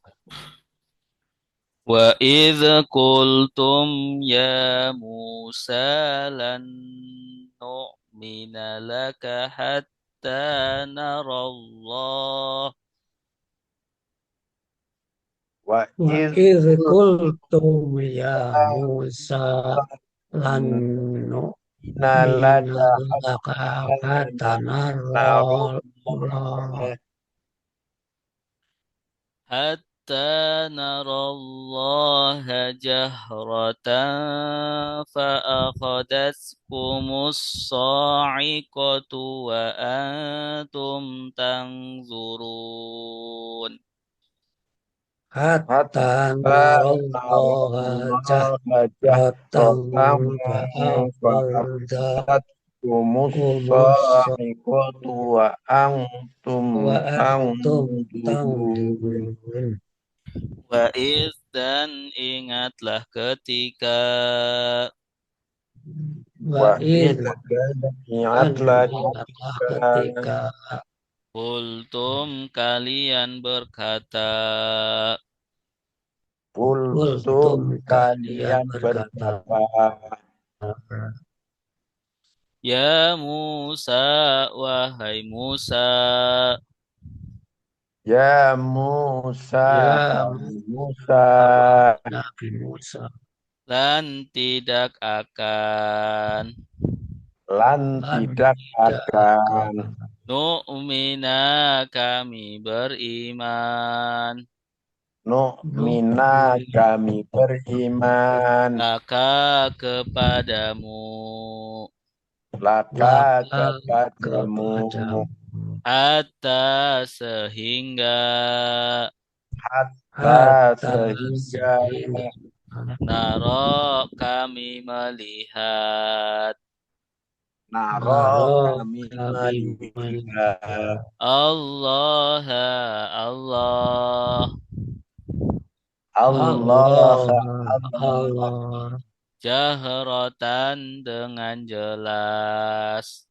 Wa idh qultum ya Musa lan nu'mina laka hatta narallah. Wa Wa iz idh qultum ya Musa lan nu'mina nalaka laka hatta naru narallah. Hatta narallaha jahratan fa'akhadatkumus sa'iqatu wa antum tanzurun. Hatta narallaha narullaha jahratan jahratan fa'akhadha Kumusa ikutu wa antum wa antum tanzurun. tanzurun. Wa dan ingatlah ketika Wa id dan dan ingatlah ingatlah ketika kultum kalian berkata kultum kultum kalian kalian berkata, berkata ya Musa wahai Musa ya Musa ya Musa Nabi Musa, dan tidak akan lan dan tidak tidak akan akan nu'mina kami beriman nu'mina kami beriman laka kepadamu laka laka kepadamu hatta sehingga hatta hatta sehingga sehingga Naro kami melihat. Naro kami kami melihat. melihat Allah, Allah. Allah, Allah Jahratan dengan jelas.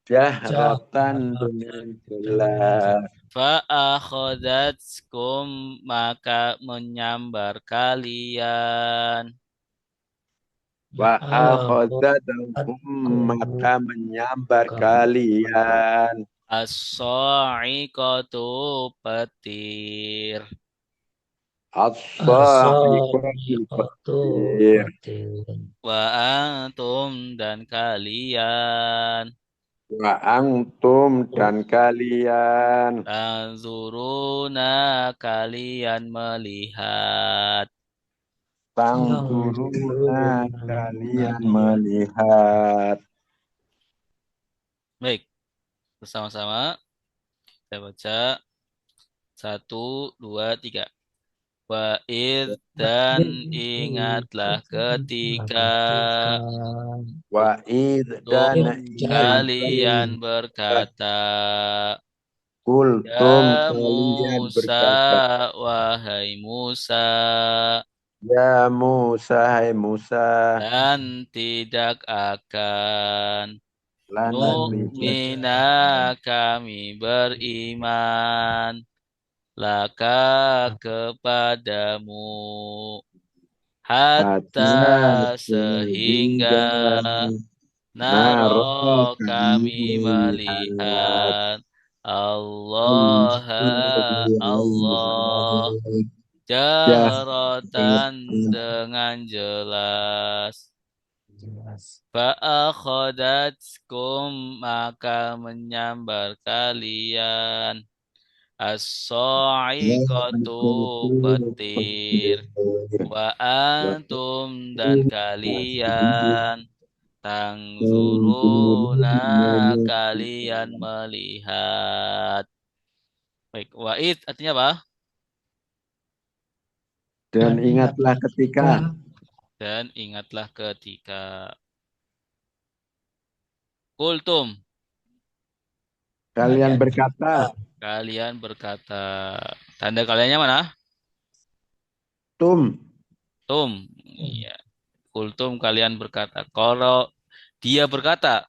jahratan dengan jelas. Fa'akhadatkum maka menyambar kalian. Wa akhadatukum maka menyambar kalian. As-sa'iqatu petir. As-sa'iqatul petir. Wa antum dan kalian. Wa antum dan kalian. Tanzuruna kalian melihat. Tangzuruna kalian melihat. Baik, bersama-sama kita baca 1, 2, 3. Wa'id dan ingatlah ketika Wa'id dan kalian berkata, kultum Ya kalian Musa, berkata, wahai Musa, ya Musa, hai Musa, dan tidak akan lana nu'mina kami beriman laka kepadamu hatta sehingga naro kami melihat Allah Allah jahratan dengan jelas. Fa'akhadatkum maka menyambar kalian as-sa'iqatu petir. Wa antum dan kalian tangzuruna kalian melihat. Baik, wa'id artinya apa? Dan ingatlah ketika Dan ingatlah ketika kultum kalian berkata, tanda kaliannya mana? tum, Iya. Kultum kalian berkata. Kalau dia berkata,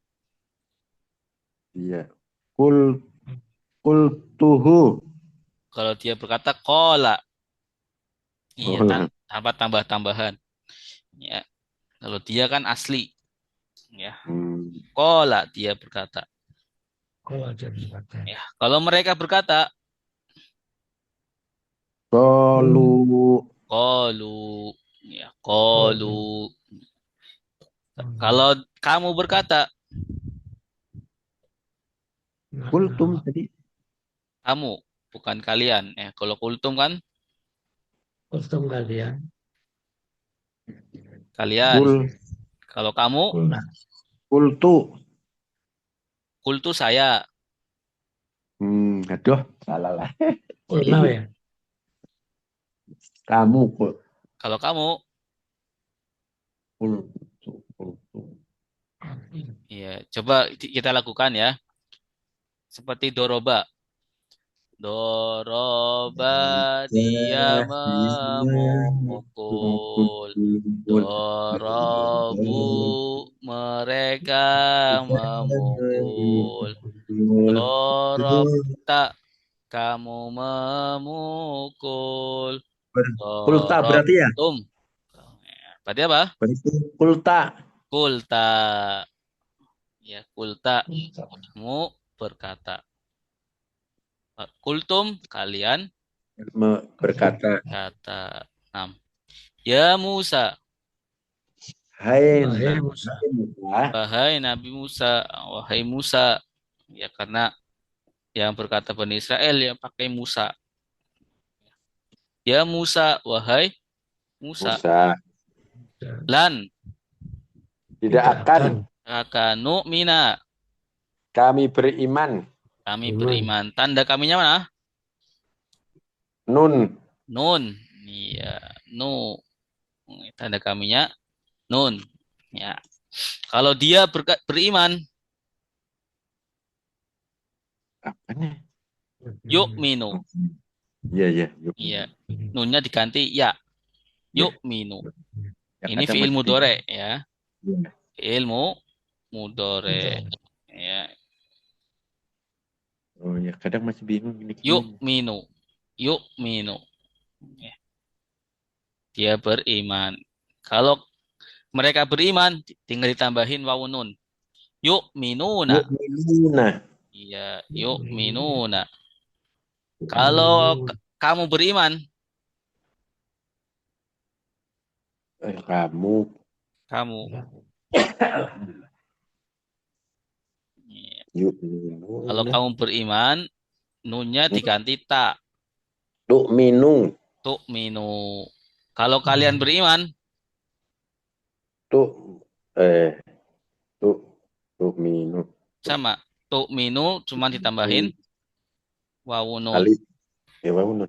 iya, kultuhu, kalau dia berkata kola. Iya, tanpa tambah-tambahan. Ya. Kalau dia kan asli. Ya. Kola dia berkata. Ya. Kalau mereka berkata, kolu, ya, kolu. Kalau kamu berkata, kultum tadi, kamu bukan kalian. Ya, kalau kultum kan kalian. kalian. Kalau kamu, kultu. kultu saya. Aduh, salah lah. Ya. Kamu, Kalau kamu, ya, coba kita lakukan ya. Seperti doroba. Doroba dia memukul. Dorobu mereka memukul. Dorobta kamu memukul. Kulta berarti ya? Dorobtum. Berarti apa? Kulta. Kulta. Ya, kulta. Kamu berkata. Kultum kalian Berkata, kata 6. Ya Musa, hai Musa. wahai Nabi Musa, wahai Musa. Ya karena yang berkata Bani Israel yang pakai Musa. Ya Musa, wahai Musa. Lan Tidak akan nu'mina kami beriman. kami beriman. Tanda kaminya mana? Nun. Nun. Iya, nu. Tanda kaminya nun. Ya. Kalau dia beriman, Apa nih? yu'minu. Iya, iya. Yuk. Iya. Nunnya diganti ya. Iya. Yu'minu. Ya, Ini kadang fi'il masih mudhari bingung. ya. Iya. Fi'il mudhari. Ya. Oh ya, kadang masih bingung ini gimana. Yu'minu. Yu'minu. Ya. Dia beriman. Kalau mereka beriman, tinggal ditambahin wawun nun. Yu'minuna. Yu'minuna. Iya, yu'minuna. Kalau kamu beriman, Kamu. kamu. Iya. Kalau Yu'minuna. kamu beriman, nunnya diganti ta. Tu'minu. Tu'minu. Kalau kalian beriman, Tu eh tu tu'minu. sama. Tu'minu cuma ditambahin wawun nun. Alif. Ya, bangun.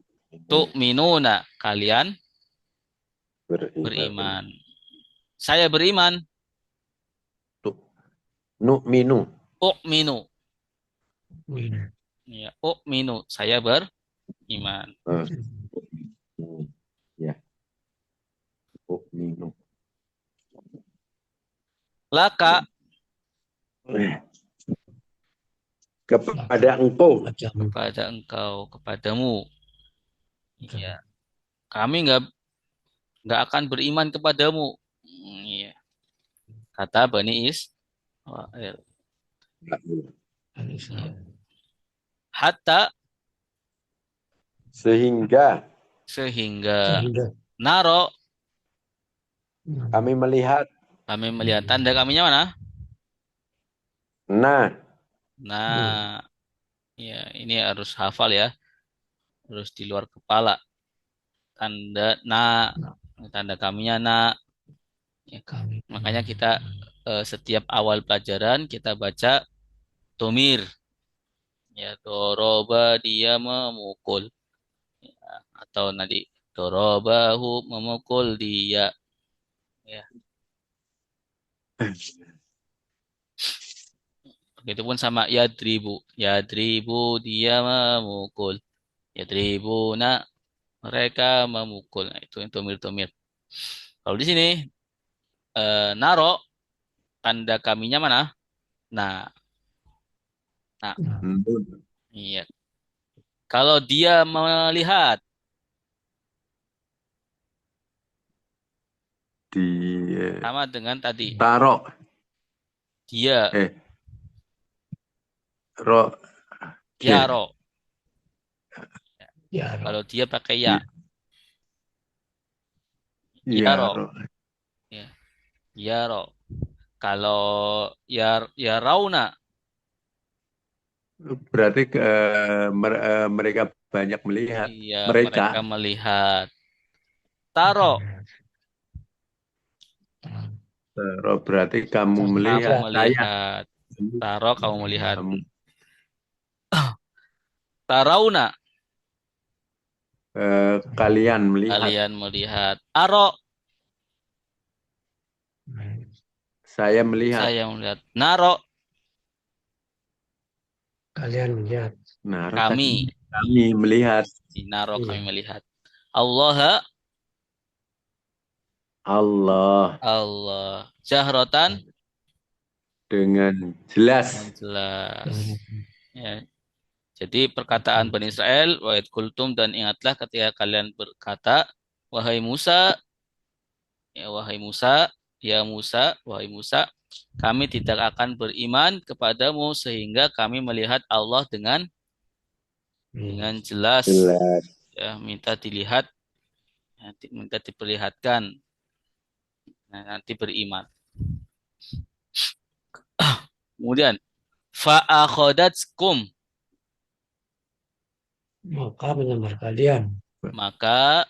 Tu'minuna. Kalian Beriman. beriman. Saya beriman. Tu. Nu'minu. U'minu. Ya, u'minu. Saya beriman. Ya. Tu'minu. Laka. Kepada engkau. Kepada engkau. Kepadamu. Iya. Kami nggak akan beriman kepadamu. Iya. Kata Bani Israil. Hatta Sehingga sehingga naro kami melihat. kami melihat tanda kaminya mana? Nah. Nah, ya ini harus hafal ya. Harus di luar kepala. Tanda kaminya na. Ya, makanya kita setiap awal pelajaran kita baca domir. Ya, doroba dia memukul. Ya, atau nanti dorobahu memukul dia. Ya. Begitupun sama yadribu. Yadribu dia memukul. Yadribuna mereka memukul. Nah, itu yang domir-domir. Kalau di sini naro tanda kaminya mana? Nah, nah, iya. Kalau dia melihat Di sama dengan tadi. taruh. Dia Ro. yaro. Kalau dia pakai ya. Yaro. Ya. Yaro. Kalau ya rauna. Berarti mereka banyak melihat. Iya, Mereka. mereka melihat. Taro. Taruh berarti kamu melihat. Kamu melihat. Taro kamu melihat. Kamu. Tarauna. Kalian melihat. Kalian melihat. Aro. Saya melihat. Saya melihat. Naro. Kalian melihat. Naro Kami. Kami melihat. Naro kami melihat. Allah. Allah. Allah. Jahrotan. Dengan jelas. Dengan jelas. Ya. Jadi perkataan Bani Israel, wahid kultum, dan ingatlah ketika kalian berkata, wahai Musa, ya wahai Musa, ya Musa, wahai Musa, kami tidak akan beriman kepadamu sehingga kami melihat Allah dengan jelas. Jelas. Ya, minta dilihat, minta diperlihatkan. Nah, nanti beriman. Kemudian fa'akhadatkum, Maka menyambar kalian. maka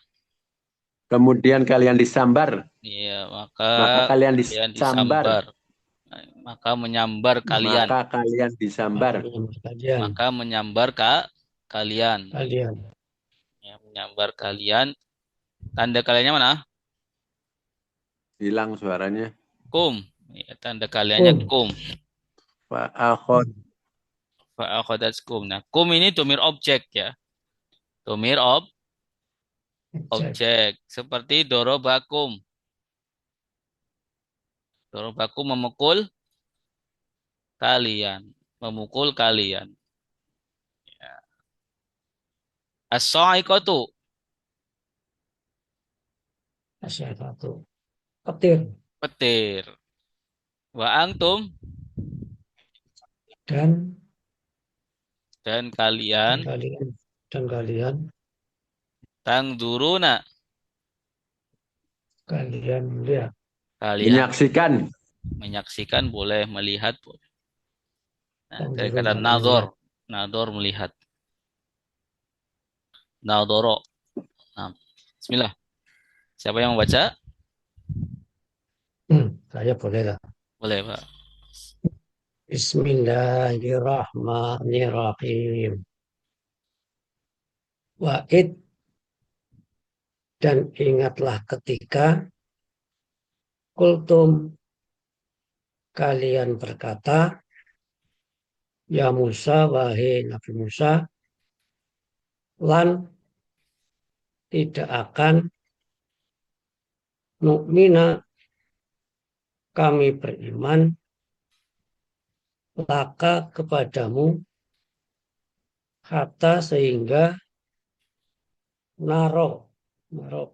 Kemudian kalian disambar. ya Maka kalian disambar. Maka menyambar kalian. Maka kalian disambar. Maka menyambar kalian. Ya, menyambar kalian. Tanda kaliannya mana? Hilang suaranya. Kum. Ya, tanda kaliannya kum. Fa'akhod. Fa'akhadatkum. Nah, kum ini domir objek ya. Domir objek. Seperti dorobakum. Dorobakum memukul kalian. Memukul kalian. Ya. As-sa'iqatu. Asyafatu. Petir. Petir. Wa antum. Dan Dan kalian. kalian Tangduruna. kalian lihat. Kalian Menyaksikan. menyaksikan boleh, melihat boleh. Nah, dari Tangdurun kata artinya nador. lihat. Nador melihat. Nadoro. Nah, bismillah. Siapa yang membaca? Saya boleh lah. Boleh, Pak. Bismillahirrahmanirrahim. Wa'id dan ingatlah ketika kultum kalian berkata, ya Musa, wahai Nabi Musa, lan tidak akan nu'mina kami beriman laka kepadamu hatta sehingga naro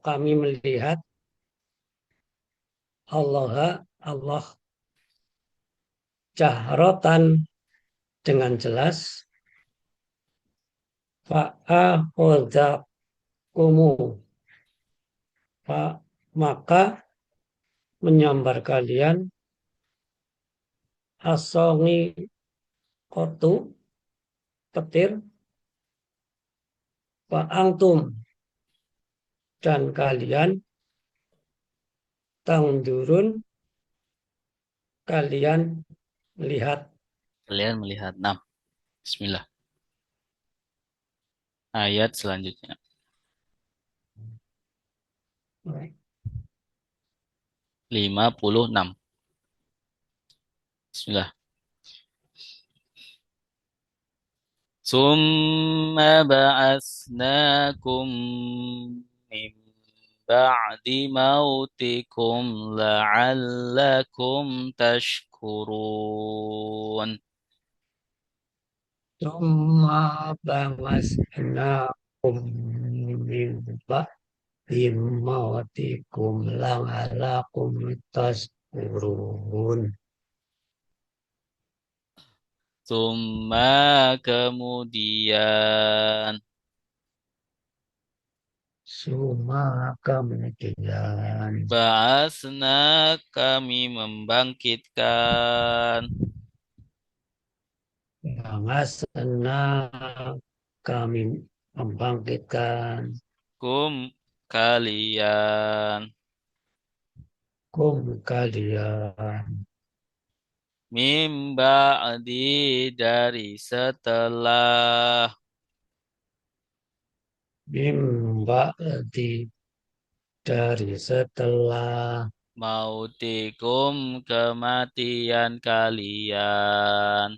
kami melihat Allah jahrotan dengan jelas fa'ahodhakumu maka menyambar kalian asongi kotu petir fa'angtum dan kalian tangdurun kalian melihat. Kalian melihat. Nah, bismillah. Ayat selanjutnya. 56. Bismillah. Summa ba'asnakum min ba'di mautikum la'allakum tashkurun. Summa ba'asnakum min ba'di mautikum la'allakum tashkurun. Summa kemudian. Summa kemudian. Ba'asna kami membangkitkan. Ba'asna kami membangkitkan. Kalian. Kalian. Mim ba'di dari setelah. Mim ba'di dari setelah. Mautikum kematian kalian.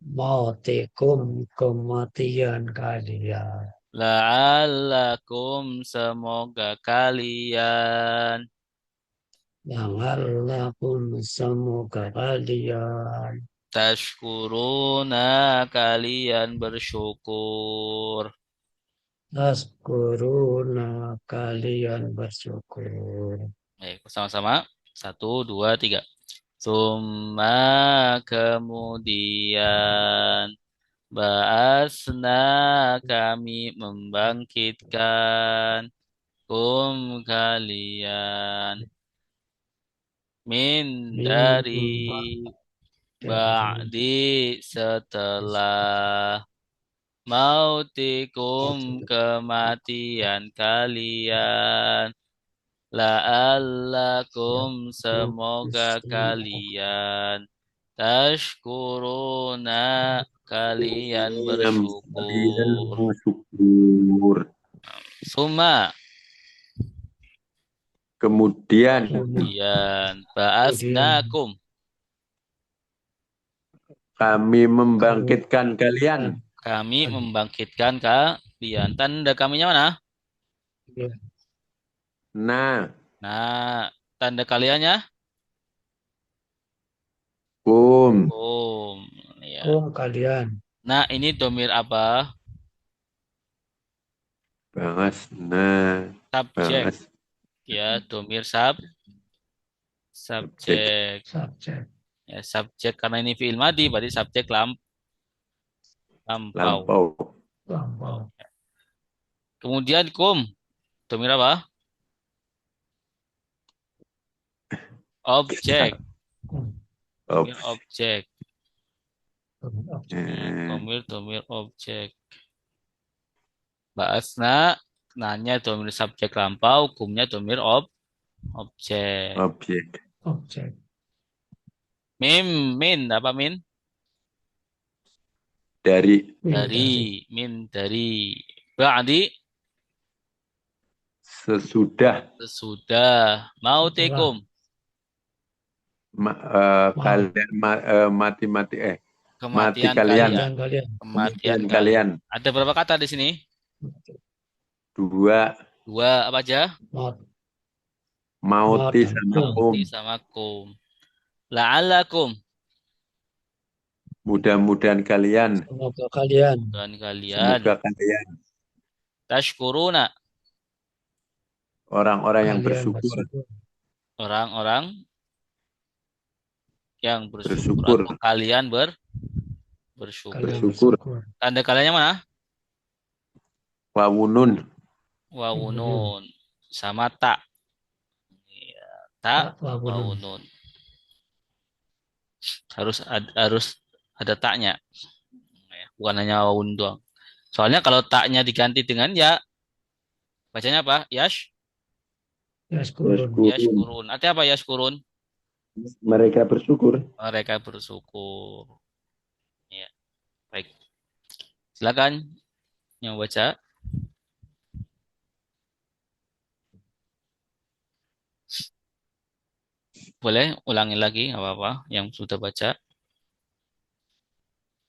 Mautikum kematian kalian. La'allakum semoga kalian. La'allakum semoga kalian. Tashkuruna kalian bersyukur. Tazkuruna kalian bersyukur. Baik, sama-sama. 1, 2, 3. Summa kemudian. Ba'asna kami membangkitkan. Kalian. Min dari. Ba'di setelah. Mautikum kematian kalian. La'allakum semoga kalian. Tashkuruna kalian bersyukur. Bersyukur. Summa Kemudian Kemudian ba'asnakum. kami membangkitkan kalian. Kami membangkitkan kalian. Tanda kaminya mana? Nah, Nah, tanda kaliannya? kum. Ya. kalian. Nah, ini domir apa? Bangas. Nah, Subjek. bangas. Ya, domir Subjek. subjek. Subjek. Ya, subjek karena ini fi'il madi berarti subjek lampau. Lampau. Lampau. Kemudian kum, domir apa? Objek. Domir objek. Domir objek. Ba'asna nanya domir subjek lampau, kumnya domir objek. Objek. Objek. Min apa min? Dari. Dari. Ba'di Sesudah. Mau tikum. Kalian mati Kematian kalian. Kematian kalian. kalian. Ada berapa kata di sini? 2. Apa aja? Mauti sama kum. La'alakum. Mudah-mudahan kalian. Semoga kalian. Tashkuruna. Orang-orang yang bersyukur. Orang-orang yang bersyukur. Atau kalian bersyukur. Tanda kaliannya mana? Wawunun. Sama tak. Tak wawunun. Harus ada taknya. Bukan hanya wawun doang. Soalnya kalau taknya diganti dengan ya, bacanya apa? Yashkurun. Artinya apa yashkurun? Mereka bersyukur. Ya. Baik. Silakan yang baca. Boleh ulangi lagi, nggak apa-apa, yang sudah baca.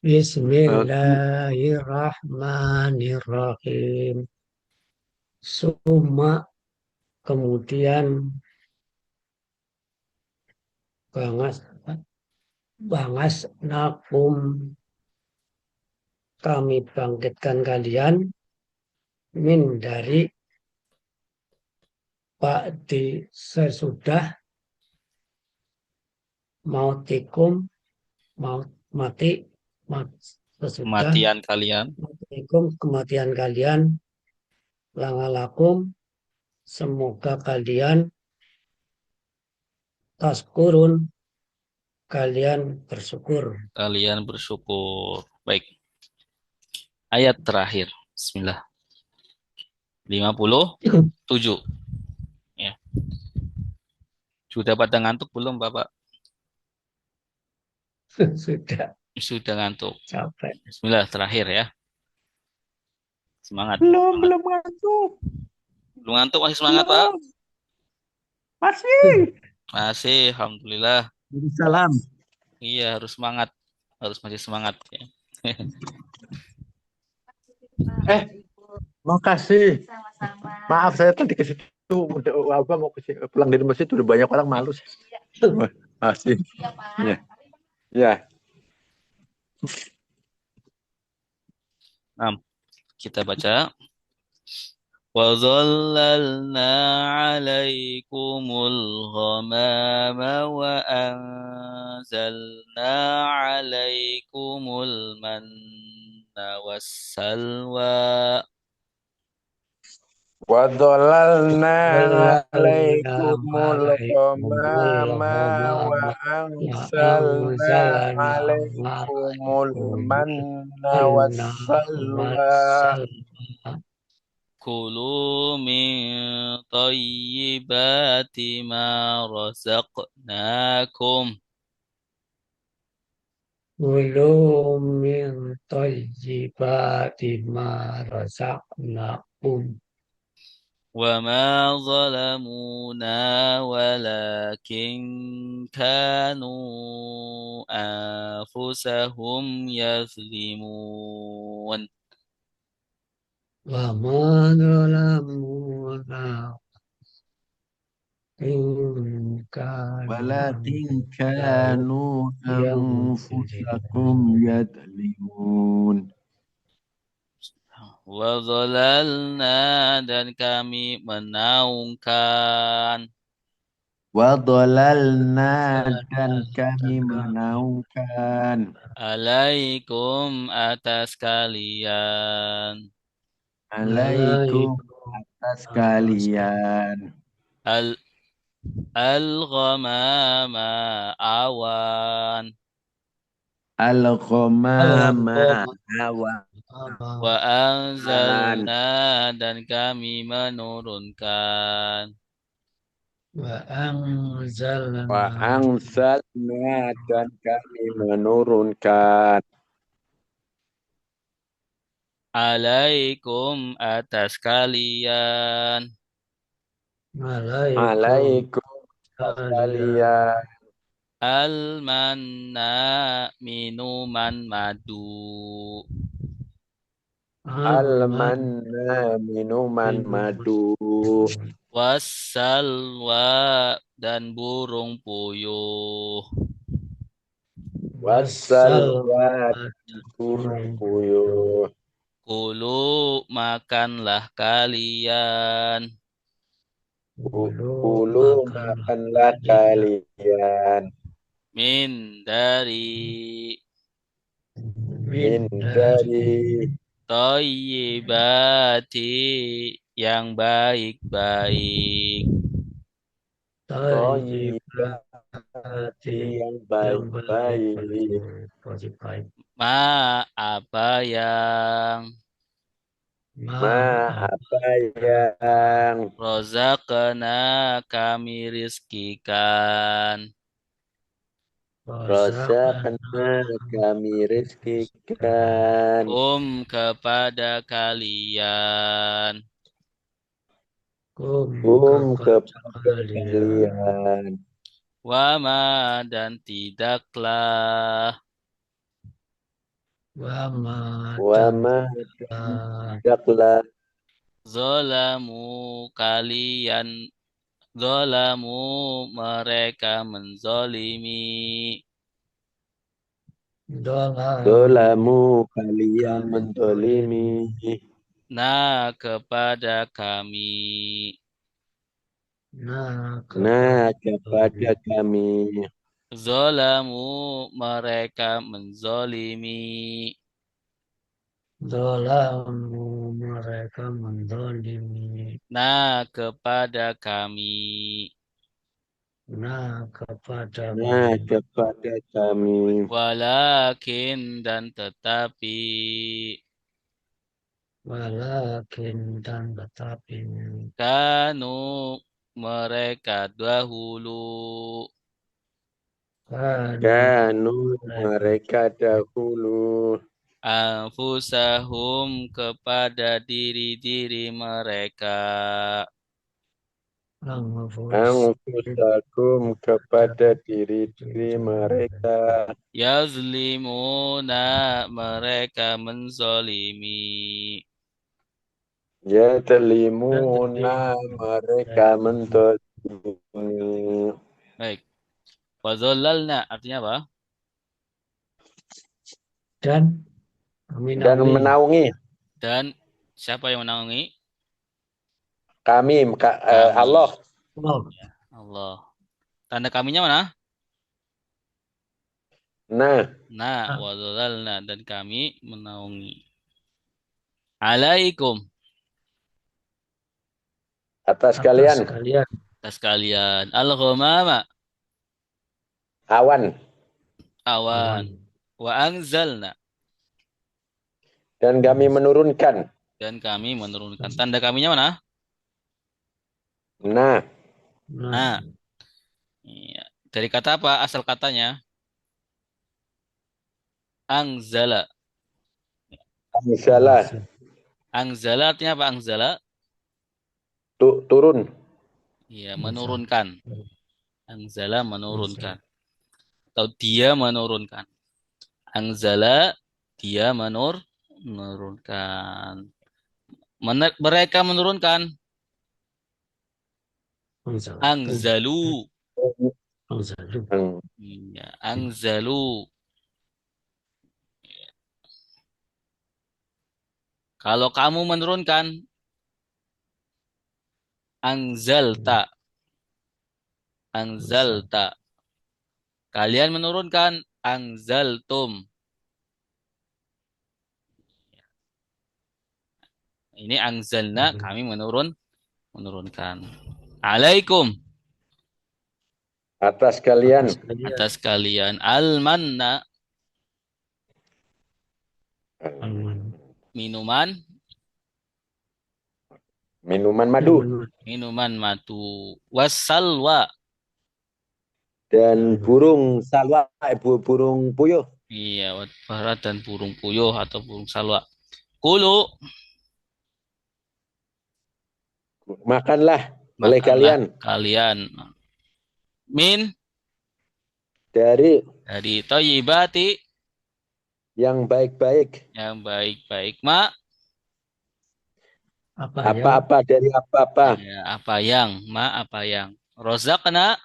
Bismillahirrahmanirrahim. Summa, kemudian bangas nakum, kami bangkitkan kalian min dari ba'di sesudah mautikum sesudah Kematian kalian. Kematian kalian, langalakum, semoga kalian taskurun, kalian bersyukur. Baik. Ayat terakhir. Bismillah. 57. Ya. Sudah pada ngantuk belum, Bapak? Sudah ngantuk. Capek. Bismillah, terakhir ya. Semangat. Belum ngantuk. Belum ngantuk, masih semangat, Pak? Masih, alhamdulillah. Salam. Iya, harus semangat. Masih semangat ya. Makasih. Maaf saya tadi ke situ mau pulang dari masjid udah banyak orang malu. Makasih. Ya. Ya. Kita baca. وَظَلَّلْنَا عَلَيْكُمُ الْغَمَامَ وَأَنزَلْنَا عَلَيْكُمُ الْمَنَّ وَالسَّلْوَىٰ وَظَلَّلْنَا عَلَيْكُمُ الْغَمَامَ وَأَنزَلْنَا عَلَيْكُمُ الْمَنَّ وَالسَّلْوَىٰ كُلُوا مِن طَيِّبَاتِ مَا رَزَقْنَاكُمْ Kulu min thayyibati ma razaqnakum. وما ظلمونا ولكن كانوا أنفسهم يظلمون وما ظلمونا إن كانوا ولكن كانوا أنفسكم يظلمون. يظلمون. Wazalalna dan kami menaungkan Wadolalna dan kami Dan kami menaungkan alaikum atas kalian alaikum alaikum atas atas kalian al al-ghamama awan al-ghamama awan wa anzalna dan kami menurunkan wa anzalna wa angsalna dan kami menurunkan alaikum atas kalian alaikum alaikum atas kalian kalian al-manna minuman madu alman al-manna minuman madu wassalwa dan burung puyuh wassalwa wassalwat burung puyuh kulu makanlah kalian bulu Kulu makanlah makanlah kalian kalian min dari min min dari dari thayyibati yang baik-baik thayyibati thayyibati yang yang baik-baik baik ma apa yang ma apa yang rozakna kami rizkikan razaqna razaqna kami rizkikan kepada kalian kum kepada kepada kalian kalian wama dan tidaklah wama wa dan ma tidaklah tidaklah zolamu kalian zolamu mereka menzolimi dalam dolamu kalian kami mendolimi nah kepada kami nah nah kepada kepada kami zolamu mereka menzolimi dalamu mereka mendolimi nah kepada kami nah kepada nah kami kepada kami walakin dan tetapi walakin dan tetapi kanu mereka dahulu kanu kanu mereka mereka dahulu anfusahum kepada diri-diri mereka anfus anfusakum kepada diri-diri mereka yazlimuna mereka menzolimi ya telimuna mereka mendolimi baik wadhallalna artinya apa dan kami dan naungi menaungi dan siapa yang menaungi kami kami Allah Allah ya Allah tanda kaminya mana nah wadhallalna dan kami menaungi alaikum atas atas kalian kalian atas kalian al-ghamama awan awan awan wa anzalna dan kami menurunkan dan kami menurunkan tanda kaminya mana nah nah iya. Dari kata apa asal katanya angzala salah angzala artinya apa angzala turun. Ya, menurunkan. Anzala menurunkan. Atau dia menurunkan. Anzala dia menurunkan. Mereka menurunkan. Angzalu. Ya, angzalu. Kalau kamu menurunkan, anzalta. Anzalta. Kalian menurunkan, anzaltum. Ini anzalna, kami menurunkan. Alaikum. Atas kalian. Atas kalian. Al-manna. Minuman. Minuman madu. Minuman madu. Wassalwa. Dan burung salwa, burung puyuh. Iya, watbara dan burung puyuh atau burung salwa. Kulu. Makanlah oleh kalian. Kalian. Min. Dari thayyibati. Yang baik-baik. Yang baik-baik. Ma. Apa-apa dari apa-apa. Ya, apa yang. Ma apa yang. Rozakna.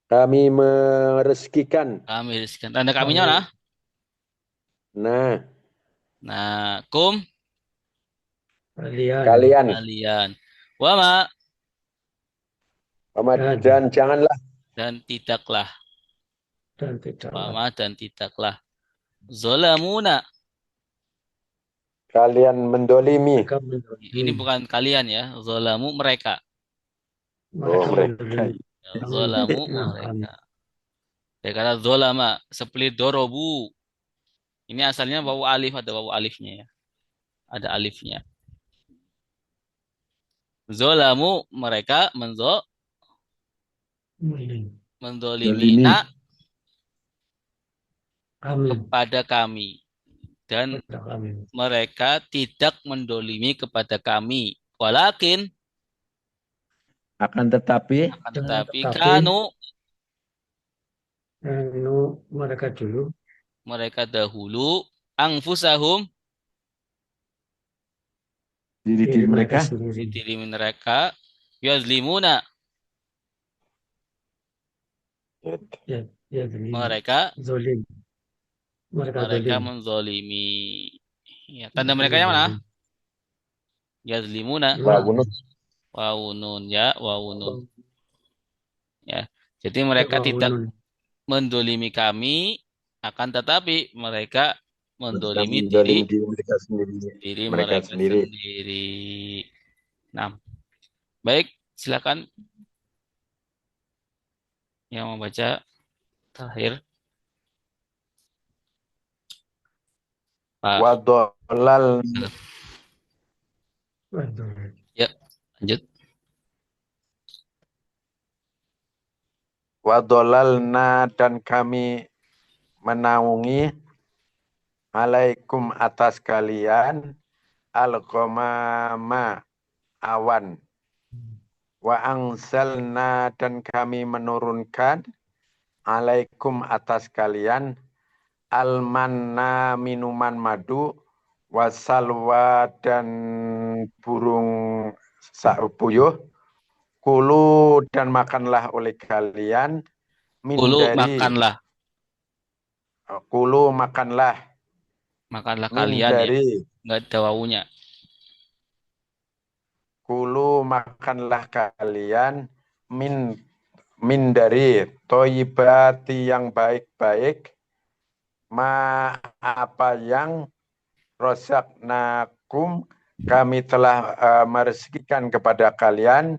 Kami merezekikan. Kami rezekikan. Tanda kaminya mana? Nah. Nah, kum. Kalian. Wama. Dan janganlah. Dan tidaklah. Wama dan tidaklah. Zolamuna. Kalian mendolimi. Ini bukan kalian ya. Zolamu mereka. Mereka. Zolamu mereka. Ya, kata zolama. Seperti dorobu. Ini asalnya wawu alif. Ada wawu alifnya ya. Ada alifnya. Zolamu mereka mendolimina kepada kami. Dan mereka tidak mendolimi kepada kami. Walakin akan tetapi kanu mereka dahulu angfusahum diri mereka yazlimuna mereka menzolimi. Ya, tanda mereka yang mana? Yazlimuna. Wawunun ya, wawunun. Ya. Jadi mereka tidak mendolimi kami, akan tetapi mereka mendolimi diri mereka sendiri. Nah, baik, silakan yang membaca terakhir. Wadolal. Ya, lanjut. Wadolalna dan kami menaungi alaikum atas kalian al-ghamama awan. Wa angsalna dan kami menurunkan alaikum atas kalian al-manna minuman madu wasalwa dan burung puyuh. Kulu dan makanlah oleh kalian Kulu makanlah kalian dari, ya. Enggak ada wawunya. Kulu makanlah kalian min dari toyibati yang baik-baik ma apa yang rozaknakum kami telah merezekikan kepada kalian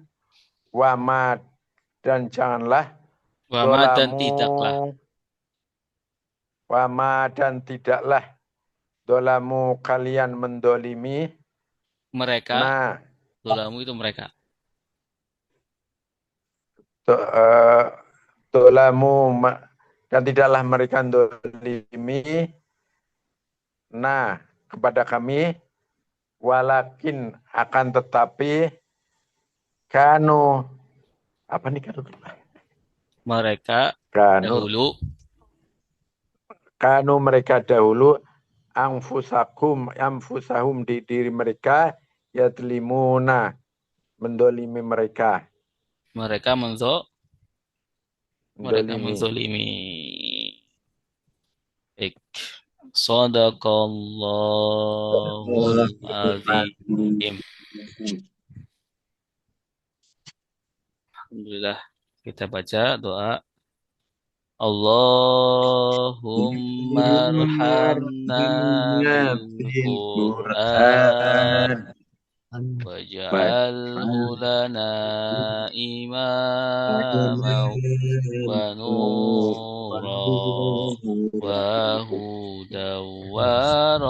wama dan janganlah wama dan tidaklah wama dan tidaklah dolamu kalian mendolimi mereka. Dolamu itu mereka. Dolamu dan tidaklah mereka mendolimi kepada kami walakin akan tetapi Kanu apa nih kanu? Mereka Kanu mereka dahulu anfusahum di diri mereka yadlimuna mendolimi mereka. Mereka menzolimi. Baik. Shadaqallahul azim. Alhamdulillah. Kita baca doa. Allahumma arhamna bil Qur'an waj'alhu lana imaman wa nuran wa hudan wa